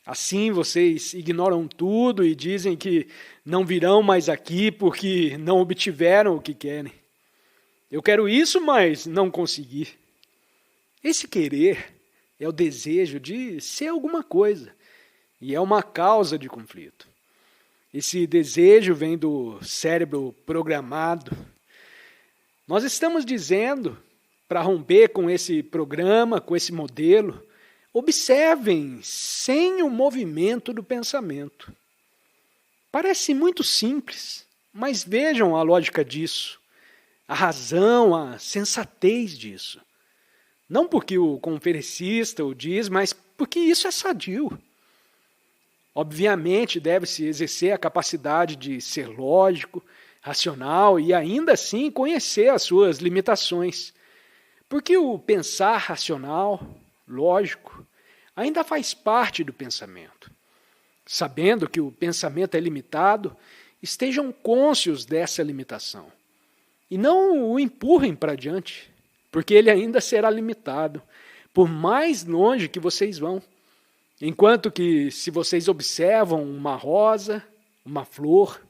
Assim vocês ignoram tudo e dizem que não virão mais aqui porque não obtiveram o que querem. Eu quero isso, mas não consegui. Esse querer é o desejo de ser alguma coisa. E é uma causa de conflito. Esse desejo vem do cérebro programado. Nós estamos dizendo, para romper com esse programa, com esse modelo, observem sem o movimento do pensamento. Parece muito simples, mas vejam a lógica disso, a razão, a sensatez disso. Não porque o conferencista o diz, mas porque isso é sadio. Obviamente, deve-se exercer a capacidade de ser lógico, racional e ainda assim conhecer as suas limitações. Porque o pensar racional, lógico, ainda faz parte do pensamento. Sabendo que o pensamento é limitado, estejam cônscios dessa limitação. E não o empurrem para diante, porque ele ainda será limitado, por mais longe que vocês vão. Enquanto que, se vocês observam uma rosa, uma flor,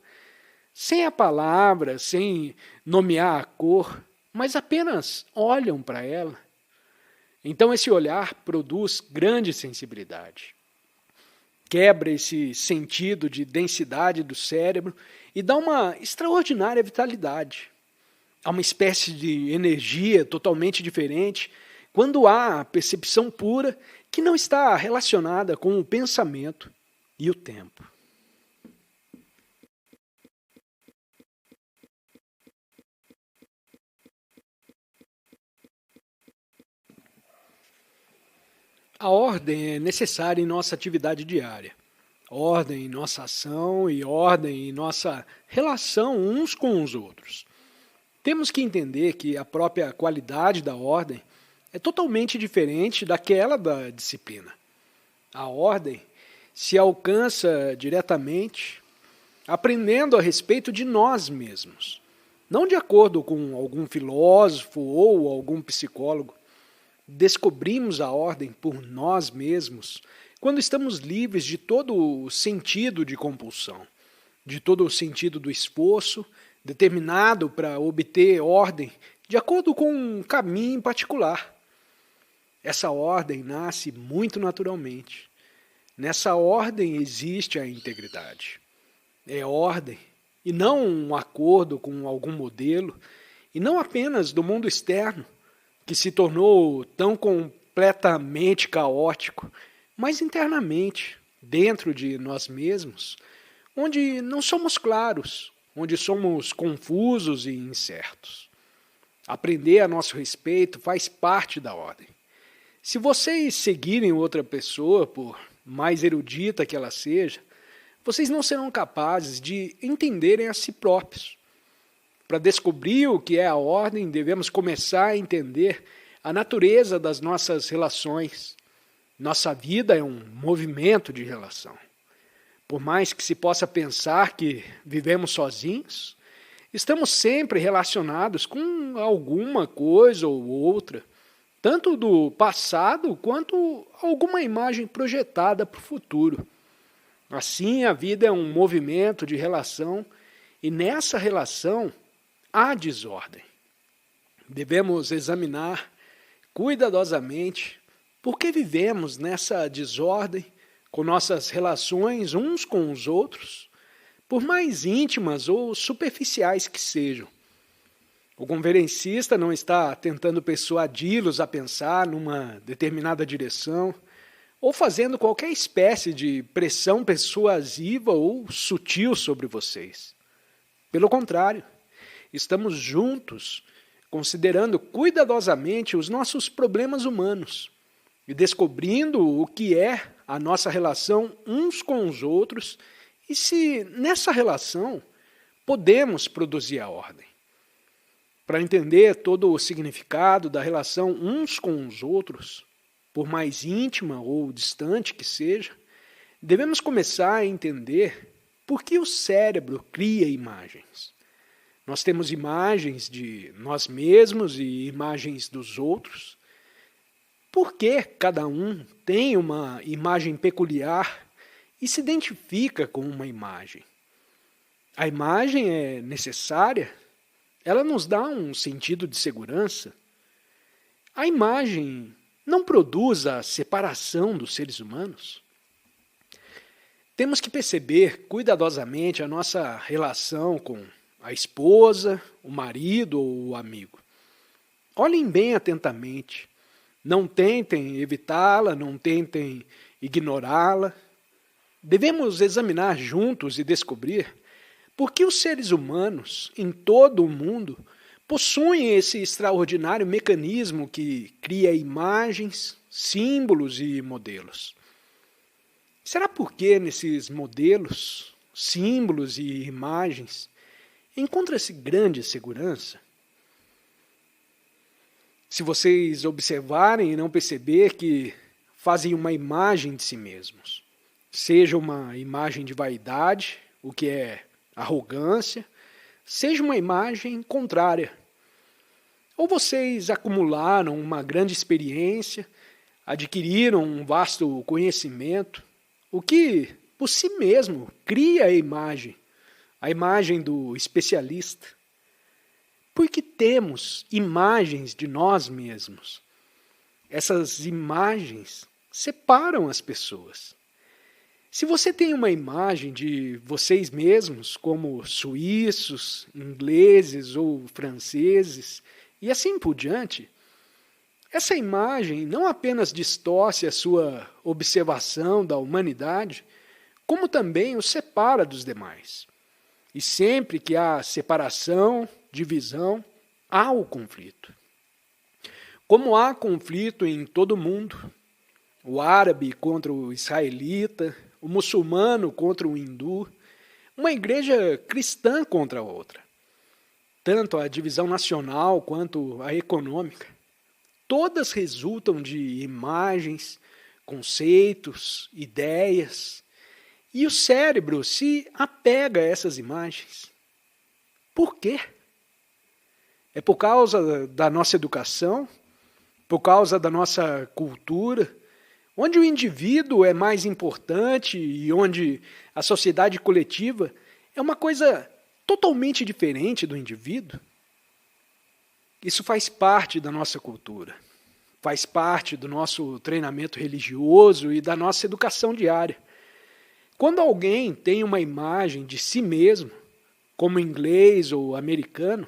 sem a palavra, sem nomear a cor, mas apenas olham para ela, então esse olhar produz grande sensibilidade. Quebra esse sentido de densidade do cérebro e dá uma extraordinária vitalidade. Há uma espécie de energia totalmente diferente quando há a percepção pura que não está relacionada com o pensamento e o tempo. A ordem é necessária em nossa atividade diária. Ordem em nossa ação e ordem em nossa relação uns com os outros. Temos que entender que a própria qualidade da ordem é totalmente diferente daquela da disciplina. A ordem se alcança diretamente aprendendo a respeito de nós mesmos, não de acordo com algum filósofo ou algum psicólogo. Descobrimos a ordem por nós mesmos quando estamos livres de todo o sentido de compulsão, de todo o sentido do esforço, determinado para obter ordem de acordo com um caminho em particular. Essa ordem nasce muito naturalmente. Nessa ordem existe a integridade. É ordem, e não um acordo com algum modelo, e não apenas do mundo externo, que se tornou tão completamente caótico, mas internamente, dentro de nós mesmos, onde não somos claros, onde somos confusos e incertos. Aprender a nosso respeito faz parte da ordem. Se vocês seguirem outra pessoa, por mais erudita que ela seja, vocês não serão capazes de entenderem a si próprios. Para descobrir o que é a ordem, devemos começar a entender a natureza das nossas relações. Nossa vida é um movimento de relação. Por mais que se possa pensar que vivemos sozinhos, estamos sempre relacionados com alguma coisa ou outra, tanto do passado quanto alguma imagem projetada para o futuro. Assim, a vida é um movimento de relação e nessa relação há desordem. Devemos examinar cuidadosamente por que vivemos nessa desordem com nossas relações uns com os outros, por mais íntimas ou superficiais que sejam. O conferencista não está tentando persuadi-los a pensar numa determinada direção ou fazendo qualquer espécie de pressão persuasiva ou sutil sobre vocês. Pelo contrário, estamos juntos, considerando cuidadosamente os nossos problemas humanos e descobrindo o que é a nossa relação uns com os outros e se nessa relação podemos produzir a ordem. Para entender todo o significado da relação uns com os outros, por mais íntima ou distante que seja, devemos começar a entender por que o cérebro cria imagens. Nós temos imagens de nós mesmos e imagens dos outros. Por que cada um tem uma imagem peculiar e se identifica com uma imagem? A imagem é necessária? Ela nos dá um sentido de segurança? A imagem não produz a separação dos seres humanos? Temos que perceber cuidadosamente a nossa relação com a esposa, o marido ou o amigo. Olhem bem atentamente. Não tentem evitá-la, não tentem ignorá-la. Devemos examinar juntos e descobrir por que os seres humanos, em todo o mundo, possuem esse extraordinário mecanismo que cria imagens, símbolos e modelos. Será porque nesses modelos, símbolos e imagens encontra-se grande segurança? Se vocês observarem e não perceber que fazem uma imagem de si mesmos, seja uma imagem de vaidade, o que é arrogância, seja uma imagem contrária. Ou vocês acumularam uma grande experiência, adquiriram um vasto conhecimento, o que, por si mesmo, cria a imagem do especialista. Porque temos imagens de nós mesmos. Essas imagens separam as pessoas. Se você tem uma imagem de vocês mesmos, como suíços, ingleses ou franceses, e assim por diante, essa imagem não apenas distorce a sua observação da humanidade, como também o separa dos demais. E sempre que há separação, divisão, há o conflito. Como há conflito em todo o mundo, o árabe contra o israelita, o muçulmano contra o hindu, uma igreja cristã contra a outra. Tanto a divisão nacional quanto a econômica, todas resultam de imagens, conceitos, ideias, e o cérebro se apega a essas imagens. Por quê? É por causa da nossa educação, por causa da nossa cultura, onde o indivíduo é mais importante e onde a sociedade coletiva é uma coisa totalmente diferente do indivíduo. Isso faz parte da nossa cultura, faz parte do nosso treinamento religioso e da nossa educação diária. Quando alguém tem uma imagem de si mesmo, como inglês ou americano,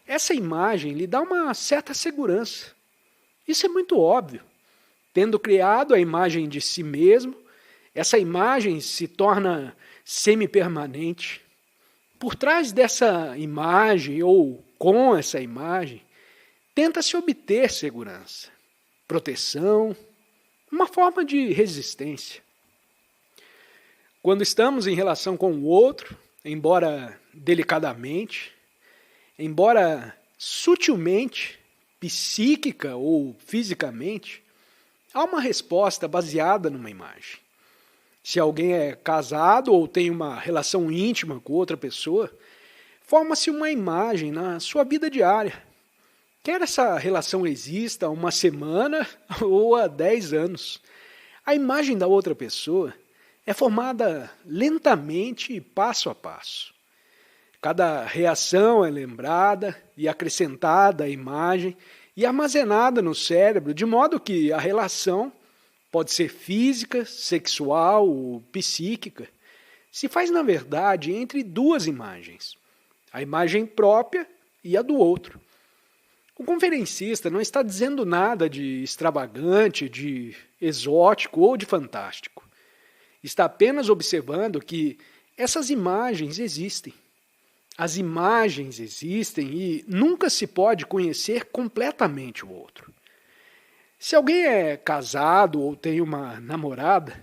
essa imagem lhe dá uma certa segurança. Isso é muito óbvio. Tendo criado a imagem de si mesmo, essa imagem se torna semi-permanente. Por trás dessa imagem, ou com essa imagem, tenta-se obter segurança, proteção, uma forma de resistência. Quando estamos em relação com o outro, embora delicadamente, embora sutilmente, psíquica ou fisicamente, há uma resposta baseada numa imagem. Se alguém é casado ou tem uma relação íntima com outra pessoa, forma-se uma imagem na sua vida diária. Quer essa relação exista há uma semana ou há 10 anos. A imagem da outra pessoa é formada lentamente, passo a passo. Cada reação é lembrada e acrescentada à imagem e armazenada no cérebro, de modo que a relação pode ser física, sexual ou psíquica, se faz, na verdade, entre duas imagens, a imagem própria e a do outro. O conferencista não está dizendo nada de extravagante, de exótico ou de fantástico. Está apenas observando que essas imagens existem. As imagens existem e nunca se pode conhecer completamente o outro. Se alguém é casado ou tem uma namorada,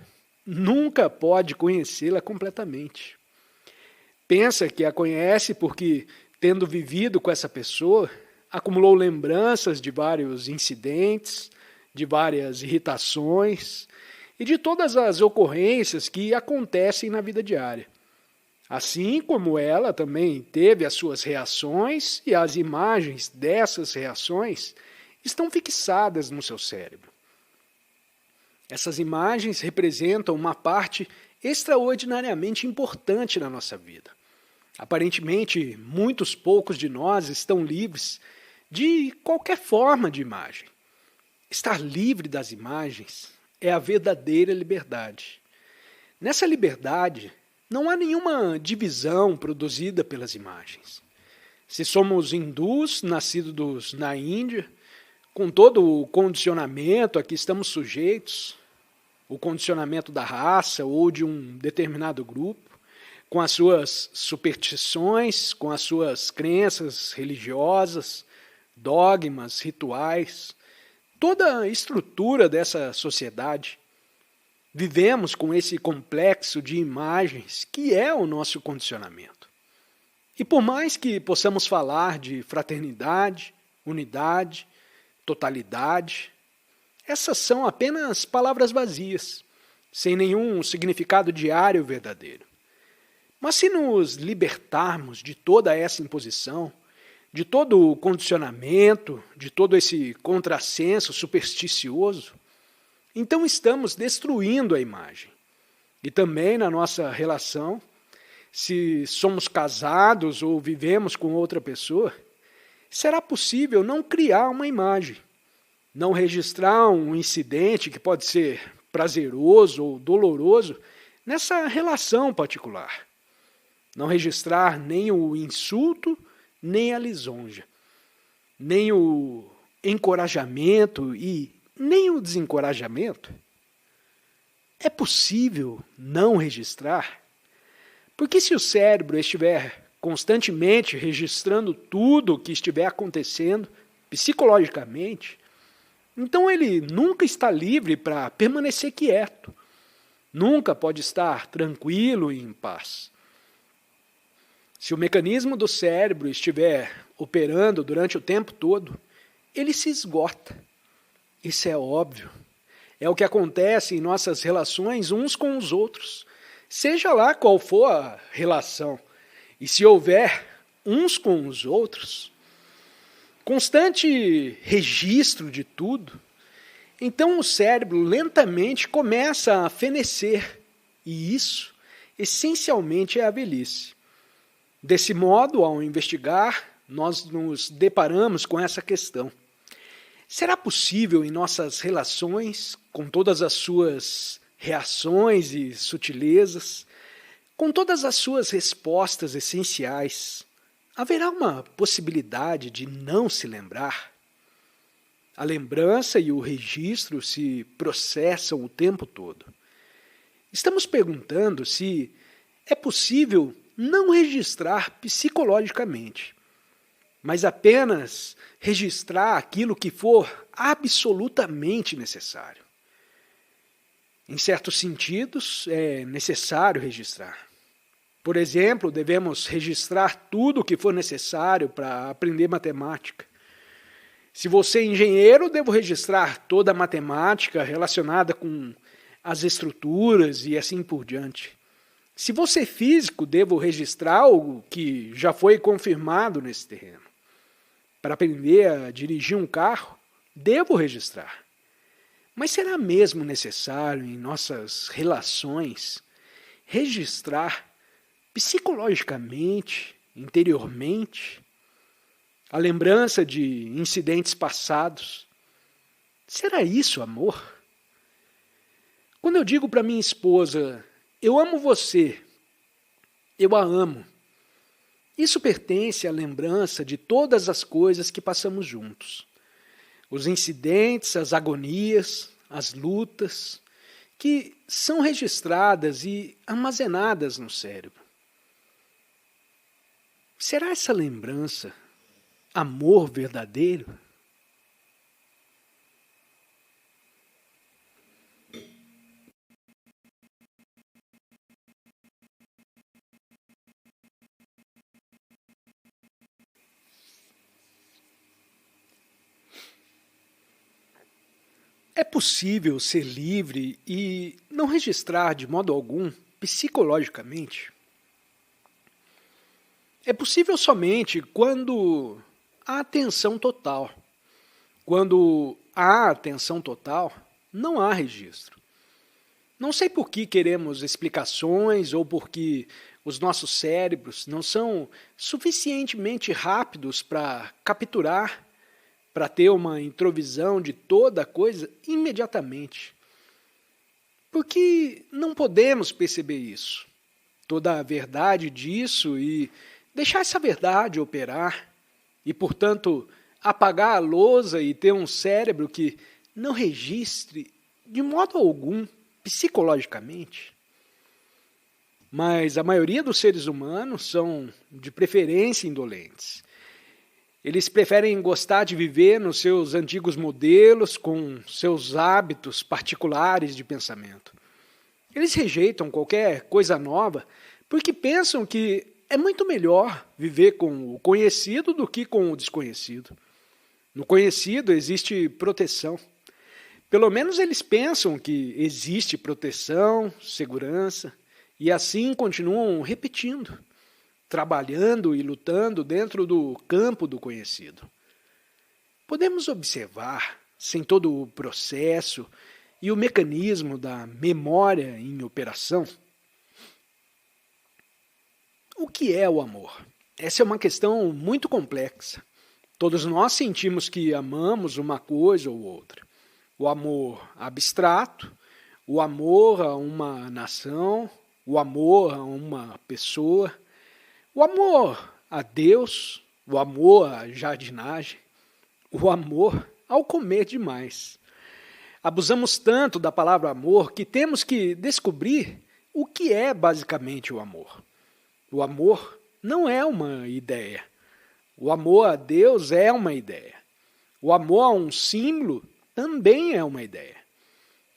nunca pode conhecê-la completamente. Pensa que a conhece porque, tendo vivido com essa pessoa, acumulou lembranças de vários incidentes, de várias irritações e de todas as ocorrências que acontecem na vida diária. Assim como ela também teve as suas reações e as imagens dessas reações estão fixadas no seu cérebro. Essas imagens representam uma parte extraordinariamente importante na nossa vida. Aparentemente, muitos poucos de nós estão livres de qualquer forma de imagem. Estar livre das imagens é a verdadeira liberdade. Nessa liberdade, não há nenhuma divisão produzida pelas imagens. Se somos hindus, nascidos na Índia, com todo o condicionamento a que estamos sujeitos, o condicionamento da raça ou de um determinado grupo, com as suas superstições, com as suas crenças religiosas, dogmas, rituais, toda a estrutura dessa sociedade, vivemos com esse complexo de imagens que é o nosso condicionamento. E por mais que possamos falar de fraternidade, unidade, totalidade, essas são apenas palavras vazias, sem nenhum significado diário verdadeiro. Mas se nos libertarmos de toda essa imposição, de todo o condicionamento, de todo esse contrassenso supersticioso, então estamos destruindo a imagem. E também na nossa relação, se somos casados ou vivemos com outra pessoa, será possível não criar uma imagem, não registrar um incidente que pode ser prazeroso ou doloroso nessa relação particular. Não registrar nem o insulto, nem a lisonja, nem o encorajamento e nem o desencorajamento. É possível não registrar? Porque se o cérebro estiver constantemente registrando tudo o que estiver acontecendo psicologicamente, então ele nunca está livre para permanecer quieto, nunca pode estar tranquilo e em paz. Se o mecanismo do cérebro estiver operando durante o tempo todo, ele se esgota. Isso é óbvio. É o que acontece em nossas relações uns com os outros, seja lá qual for a relação. E se houver uns com os outros, constante registro de tudo, então o cérebro lentamente começa a fenecer, e isso essencialmente é a velhice. Desse modo, ao investigar, nós nos deparamos com essa questão. Será possível em nossas relações, com todas as suas reações e sutilezas, com todas as suas respostas essenciais, haverá uma possibilidade de não se lembrar? A lembrança e o registro se processam o tempo todo. Estamos perguntando se é possível não registrar psicologicamente, mas apenas registrar aquilo que for absolutamente necessário. Em certos sentidos, é necessário registrar. Por exemplo, devemos registrar tudo o que for necessário para aprender matemática. Se você é engenheiro, devo registrar toda a matemática relacionada com as estruturas e assim por diante. Se você é físico, devo registrar algo que já foi confirmado nesse terreno. Para aprender a dirigir um carro, devo registrar. Mas será mesmo necessário em nossas relações registrar psicologicamente, interiormente, a lembrança de incidentes passados? Será isso amor? Quando eu digo para minha esposa, eu amo você, eu a amo, isso pertence à lembrança de todas as coisas que passamos juntos. Os incidentes, as agonias, as lutas, que são registradas e armazenadas no cérebro. Será essa lembrança amor verdadeiro? É possível ser livre e não registrar de modo algum psicologicamente? É possível somente quando há atenção total. Quando há atenção total, não há registro. Não sei por que queremos explicações ou porque os nossos cérebros não são suficientemente rápidos para capturar, para ter uma introvisão de toda a coisa imediatamente. Por que não podemos perceber isso? Toda a verdade disso e deixar essa verdade operar e, portanto, apagar a lousa e ter um cérebro que não registre de modo algum psicologicamente. Mas a maioria dos seres humanos são, de preferência, indolentes. Eles preferem gostar de viver nos seus antigos modelos, com seus hábitos particulares de pensamento. Eles rejeitam qualquer coisa nova porque pensam que é muito melhor viver com o conhecido do que com o desconhecido. No conhecido existe proteção. Pelo menos eles pensam que existe proteção, segurança, e assim continuam repetindo, trabalhando e lutando dentro do campo do conhecido. Podemos observar, sem todo o processo e o mecanismo da memória em operação, o que é o amor? Essa é uma questão muito complexa. Todos nós sentimos que amamos uma coisa ou outra. O amor abstrato, o amor a uma nação, o amor a uma pessoa, o amor a Deus, o amor à jardinagem, o amor ao comer demais. Abusamos tanto da palavra amor que temos que descobrir o que é basicamente o amor. O amor não é uma ideia. O amor a Deus é uma ideia. O amor a um símbolo também é uma ideia.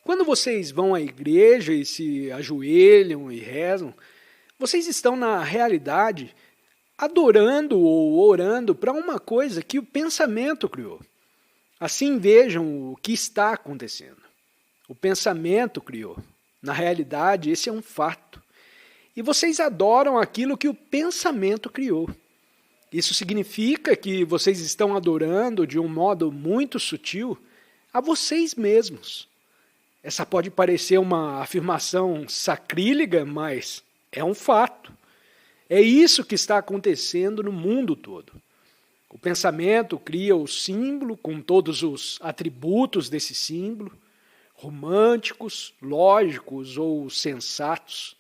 Quando vocês vão à igreja e se ajoelham e rezam, vocês estão, na realidade, adorando ou orando para uma coisa que o pensamento criou. Assim vejam o que está acontecendo. O pensamento criou. Na realidade, esse é um fato. E vocês adoram aquilo que o pensamento criou. Isso significa que vocês estão adorando de um modo muito sutil a vocês mesmos. Essa pode parecer uma afirmação sacrílega, mas é um fato. É isso que está acontecendo no mundo todo. O pensamento cria o símbolo com todos os atributos desse símbolo, românticos, lógicos ou sensatos.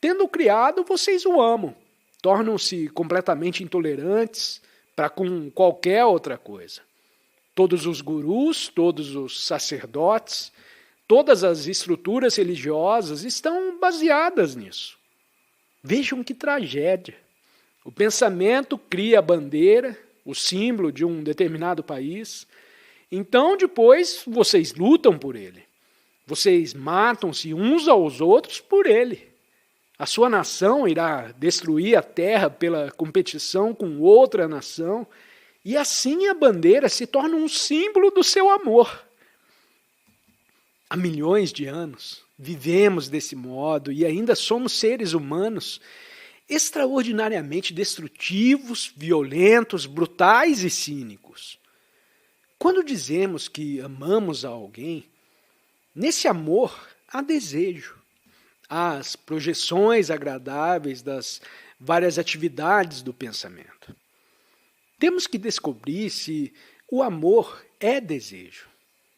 Tendo criado, vocês o amam. Tornam-se completamente intolerantes para com qualquer outra coisa. Todos os gurus, todos os sacerdotes, todas as estruturas religiosas estão baseadas nisso. Vejam que tragédia. O pensamento cria a bandeira, o símbolo de um determinado país. Então, depois, vocês lutam por ele. Vocês matam-se uns aos outros por ele. A sua nação irá destruir a terra pela competição com outra nação, e assim a bandeira se torna um símbolo do seu amor. Há milhões de anos vivemos desse modo e ainda somos seres humanos extraordinariamente destrutivos, violentos, brutais e cínicos. Quando dizemos que amamos a alguém, nesse amor há desejo, há as projeções agradáveis das várias atividades do pensamento. Temos que descobrir se o amor é desejo,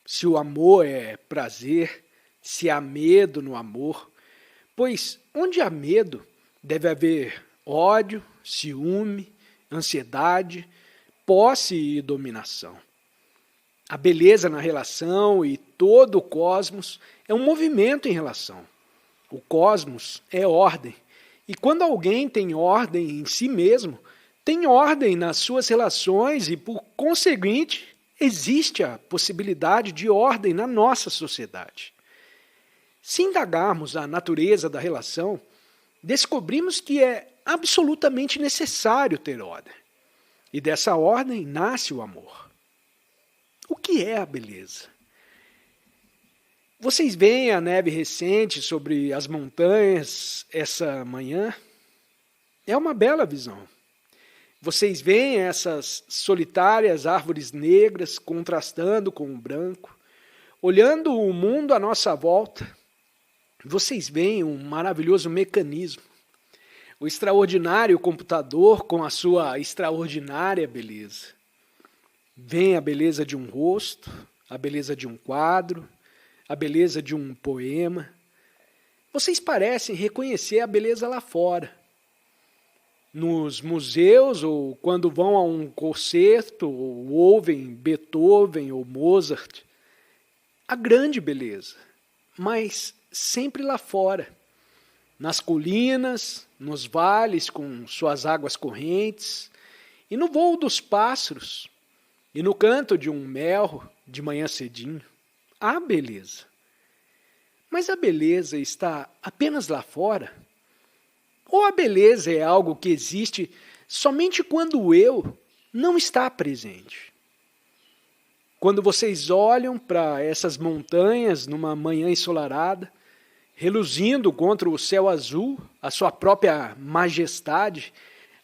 se o amor é prazer, se há medo no amor, pois onde há medo deve haver ódio, ciúme, ansiedade, posse e dominação. A beleza na relação e todo o cosmos é um movimento em relação. O cosmos é ordem, e quando alguém tem ordem em si mesmo, tem ordem nas suas relações e, por conseguinte, existe a possibilidade de ordem na nossa sociedade. Se indagarmos a natureza da relação, descobrimos que é absolutamente necessário ter ordem. E dessa ordem nasce o amor. O que é a beleza? Vocês veem a neve recente sobre as montanhas essa manhã? É uma bela visão. Vocês veem essas solitárias árvores negras contrastando com o branco, olhando o mundo à nossa volta. Vocês veem um maravilhoso mecanismo, o extraordinário computador com a sua extraordinária beleza. Vem a beleza de um rosto, a beleza de um quadro, a beleza de um poema. Vocês parecem reconhecer a beleza lá fora. Nos museus, ou quando vão a um concerto, ou ouvem Beethoven ou Mozart, a grande beleza, mas sempre lá fora, nas colinas, nos vales com suas águas correntes, e no voo dos pássaros, e no canto de um melro de manhã cedinho. Há beleza. Mas a beleza está apenas lá fora? Ou a beleza é algo que existe somente quando o eu não está presente? Quando vocês olham para essas montanhas numa manhã ensolarada, reluzindo contra o céu azul, a sua própria majestade,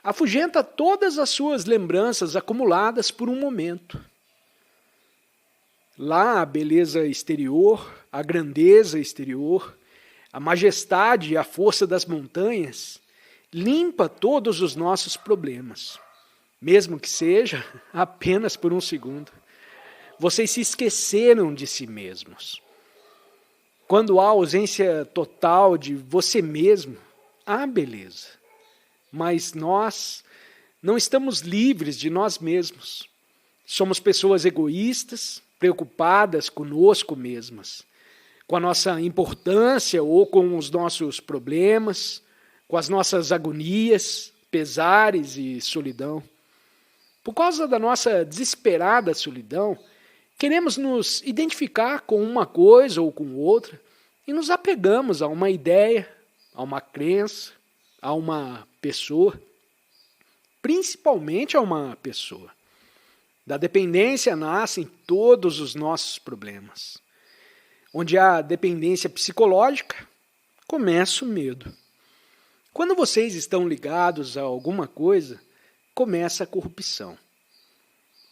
afugenta todas as suas lembranças acumuladas por um momento. Lá a beleza exterior, a grandeza exterior, a majestade e a força das montanhas limpa todos os nossos problemas, mesmo que seja apenas por um segundo. Vocês se esqueceram de si mesmos. Quando há ausência total de você mesmo, há beleza. Mas nós não estamos livres de nós mesmos. Somos pessoas egoístas, preocupadas conosco mesmas, com a nossa importância ou com os nossos problemas, com as nossas agonias, pesares e solidão. Por causa da nossa desesperada solidão, queremos nos identificar com uma coisa ou com outra e nos apegamos a uma ideia, a uma crença, a uma pessoa, principalmente a uma pessoa. Da dependência nascem todos os nossos problemas. Onde há dependência psicológica, começa o medo. Quando vocês estão ligados a alguma coisa, começa a corrupção.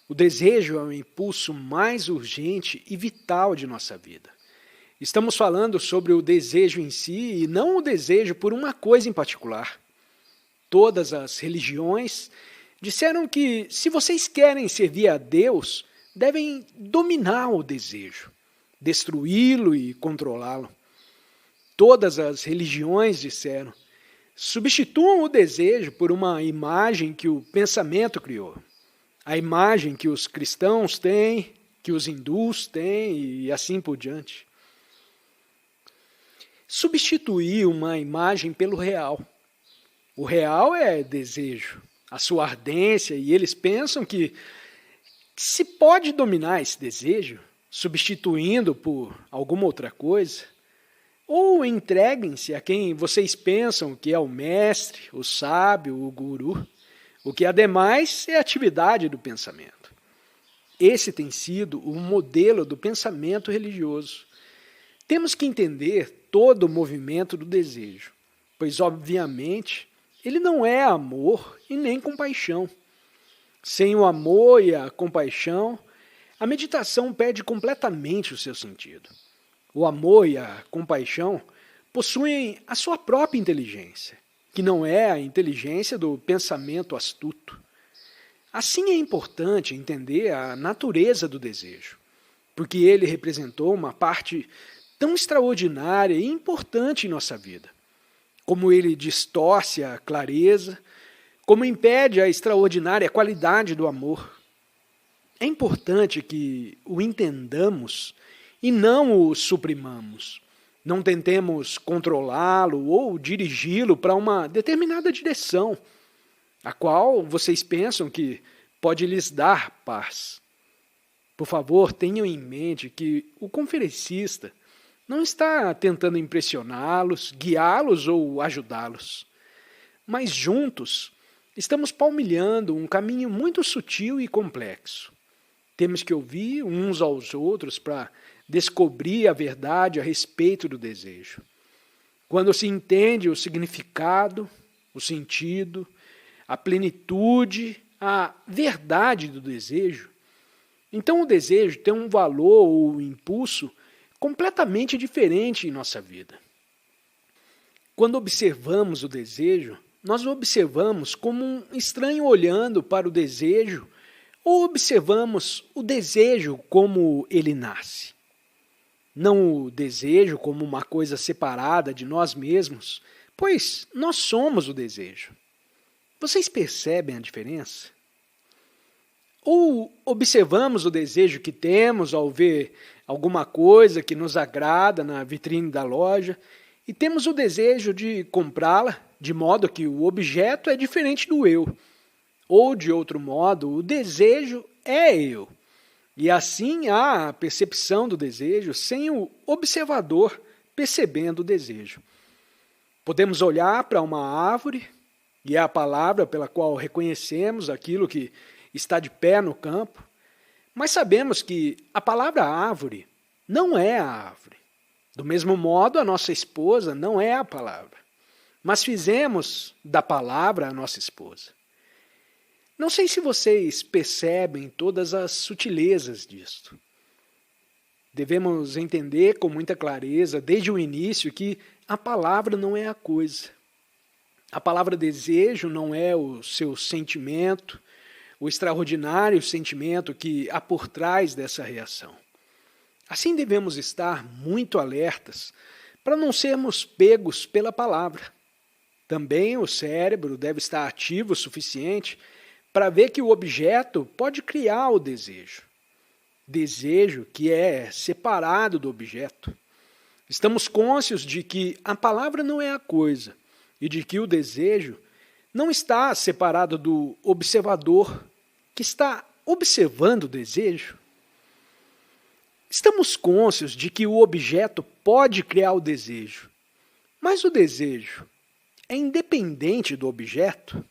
O desejo é o impulso mais urgente e vital de nossa vida. Estamos falando sobre o desejo em si e não o desejo por uma coisa em particular. Todas as religiões disseram que, se vocês querem servir a Deus, devem dominar o desejo, destruí-lo e controlá-lo. Todas as religiões disseram: substituam o desejo por uma imagem que o pensamento criou. A imagem que os cristãos têm, que os hindus têm e assim por diante. Substituir uma imagem pelo real. O real é desejo, a sua ardência, e eles pensam que se pode dominar esse desejo, substituindo por alguma outra coisa, Ou entreguem-se a quem vocês pensam que é o mestre, o sábio, o guru, o que ademais é a atividade do pensamento. Esse tem sido o modelo do pensamento religioso. Temos que entender todo o movimento do desejo, pois, obviamente, ele não é amor e nem compaixão. Sem o amor e a compaixão, a meditação perde completamente o seu sentido. O amor e a compaixão possuem a sua própria inteligência, que não é a inteligência do pensamento astuto. Assim é importante entender a natureza do desejo, porque ele representou uma parte tão extraordinária e importante em nossa vida. Como ele distorce a clareza, como impede a extraordinária qualidade do amor. É importante que o entendamos e não o suprimamos. Não tentemos controlá-lo ou dirigi-lo para uma determinada direção, a qual vocês pensam que pode lhes dar paz. Por favor, tenham em mente que o conferencista não está tentando impressioná-los, guiá-los ou ajudá-los, mas juntos estamos palmilhando um caminho muito sutil e complexo. Temos que ouvir uns aos outros para descobrir a verdade a respeito do desejo. Quando se entende o significado, o sentido, a plenitude, a verdade do desejo, então o desejo tem um valor ou um impulso completamente diferente em nossa vida. Quando observamos o desejo, nós o observamos como um estranho olhando para o desejo ou observamos o desejo como ele nasce. Não o desejo como uma coisa separada de nós mesmos, pois nós somos o desejo. Vocês percebem a diferença? Ou observamos o desejo que temos ao ver alguma coisa que nos agrada na vitrine da loja e temos o desejo de comprá-la, de modo que o objeto é diferente do eu. Ou, de outro modo, o desejo é eu. E assim há a percepção do desejo sem o observador percebendo o desejo. Podemos olhar para uma árvore, e é a palavra pela qual reconhecemos aquilo que está de pé no campo, mas sabemos que a palavra árvore não é a árvore. Do mesmo modo, a nossa esposa não é a palavra, mas fizemos da palavra a nossa esposa. Não sei se vocês percebem todas as sutilezas disto. Devemos entender com muita clareza, desde o início, que a palavra não é a coisa. A palavra desejo não é o seu sentimento, o extraordinário sentimento que há por trás dessa reação. Assim devemos estar muito alertas para não sermos pegos pela palavra. Também o cérebro deve estar ativo o suficiente para ver que o objeto pode criar o desejo. Desejo que é separado do objeto. Estamos cônscios de que a palavra não é a coisa e de que o desejo não está separado do observador que está observando o desejo. Estamos cônscios de que o objeto pode criar o desejo, mas o desejo é independente do objeto?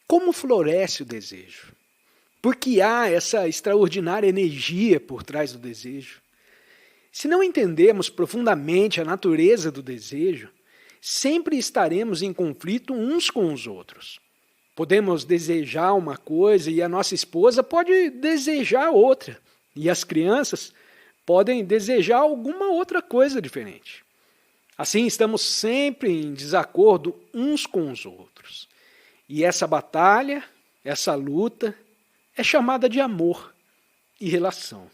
Como floresce o desejo? Porque há essa extraordinária energia por trás do desejo. Se não entendermos profundamente a natureza do desejo, sempre estaremos em conflito uns com os outros. Podemos desejar uma coisa e a nossa esposa pode desejar outra, e as crianças podem desejar alguma outra coisa diferente. Assim, estamos sempre em desacordo uns com os outros. E essa batalha, essa luta, é chamada de amor e relação.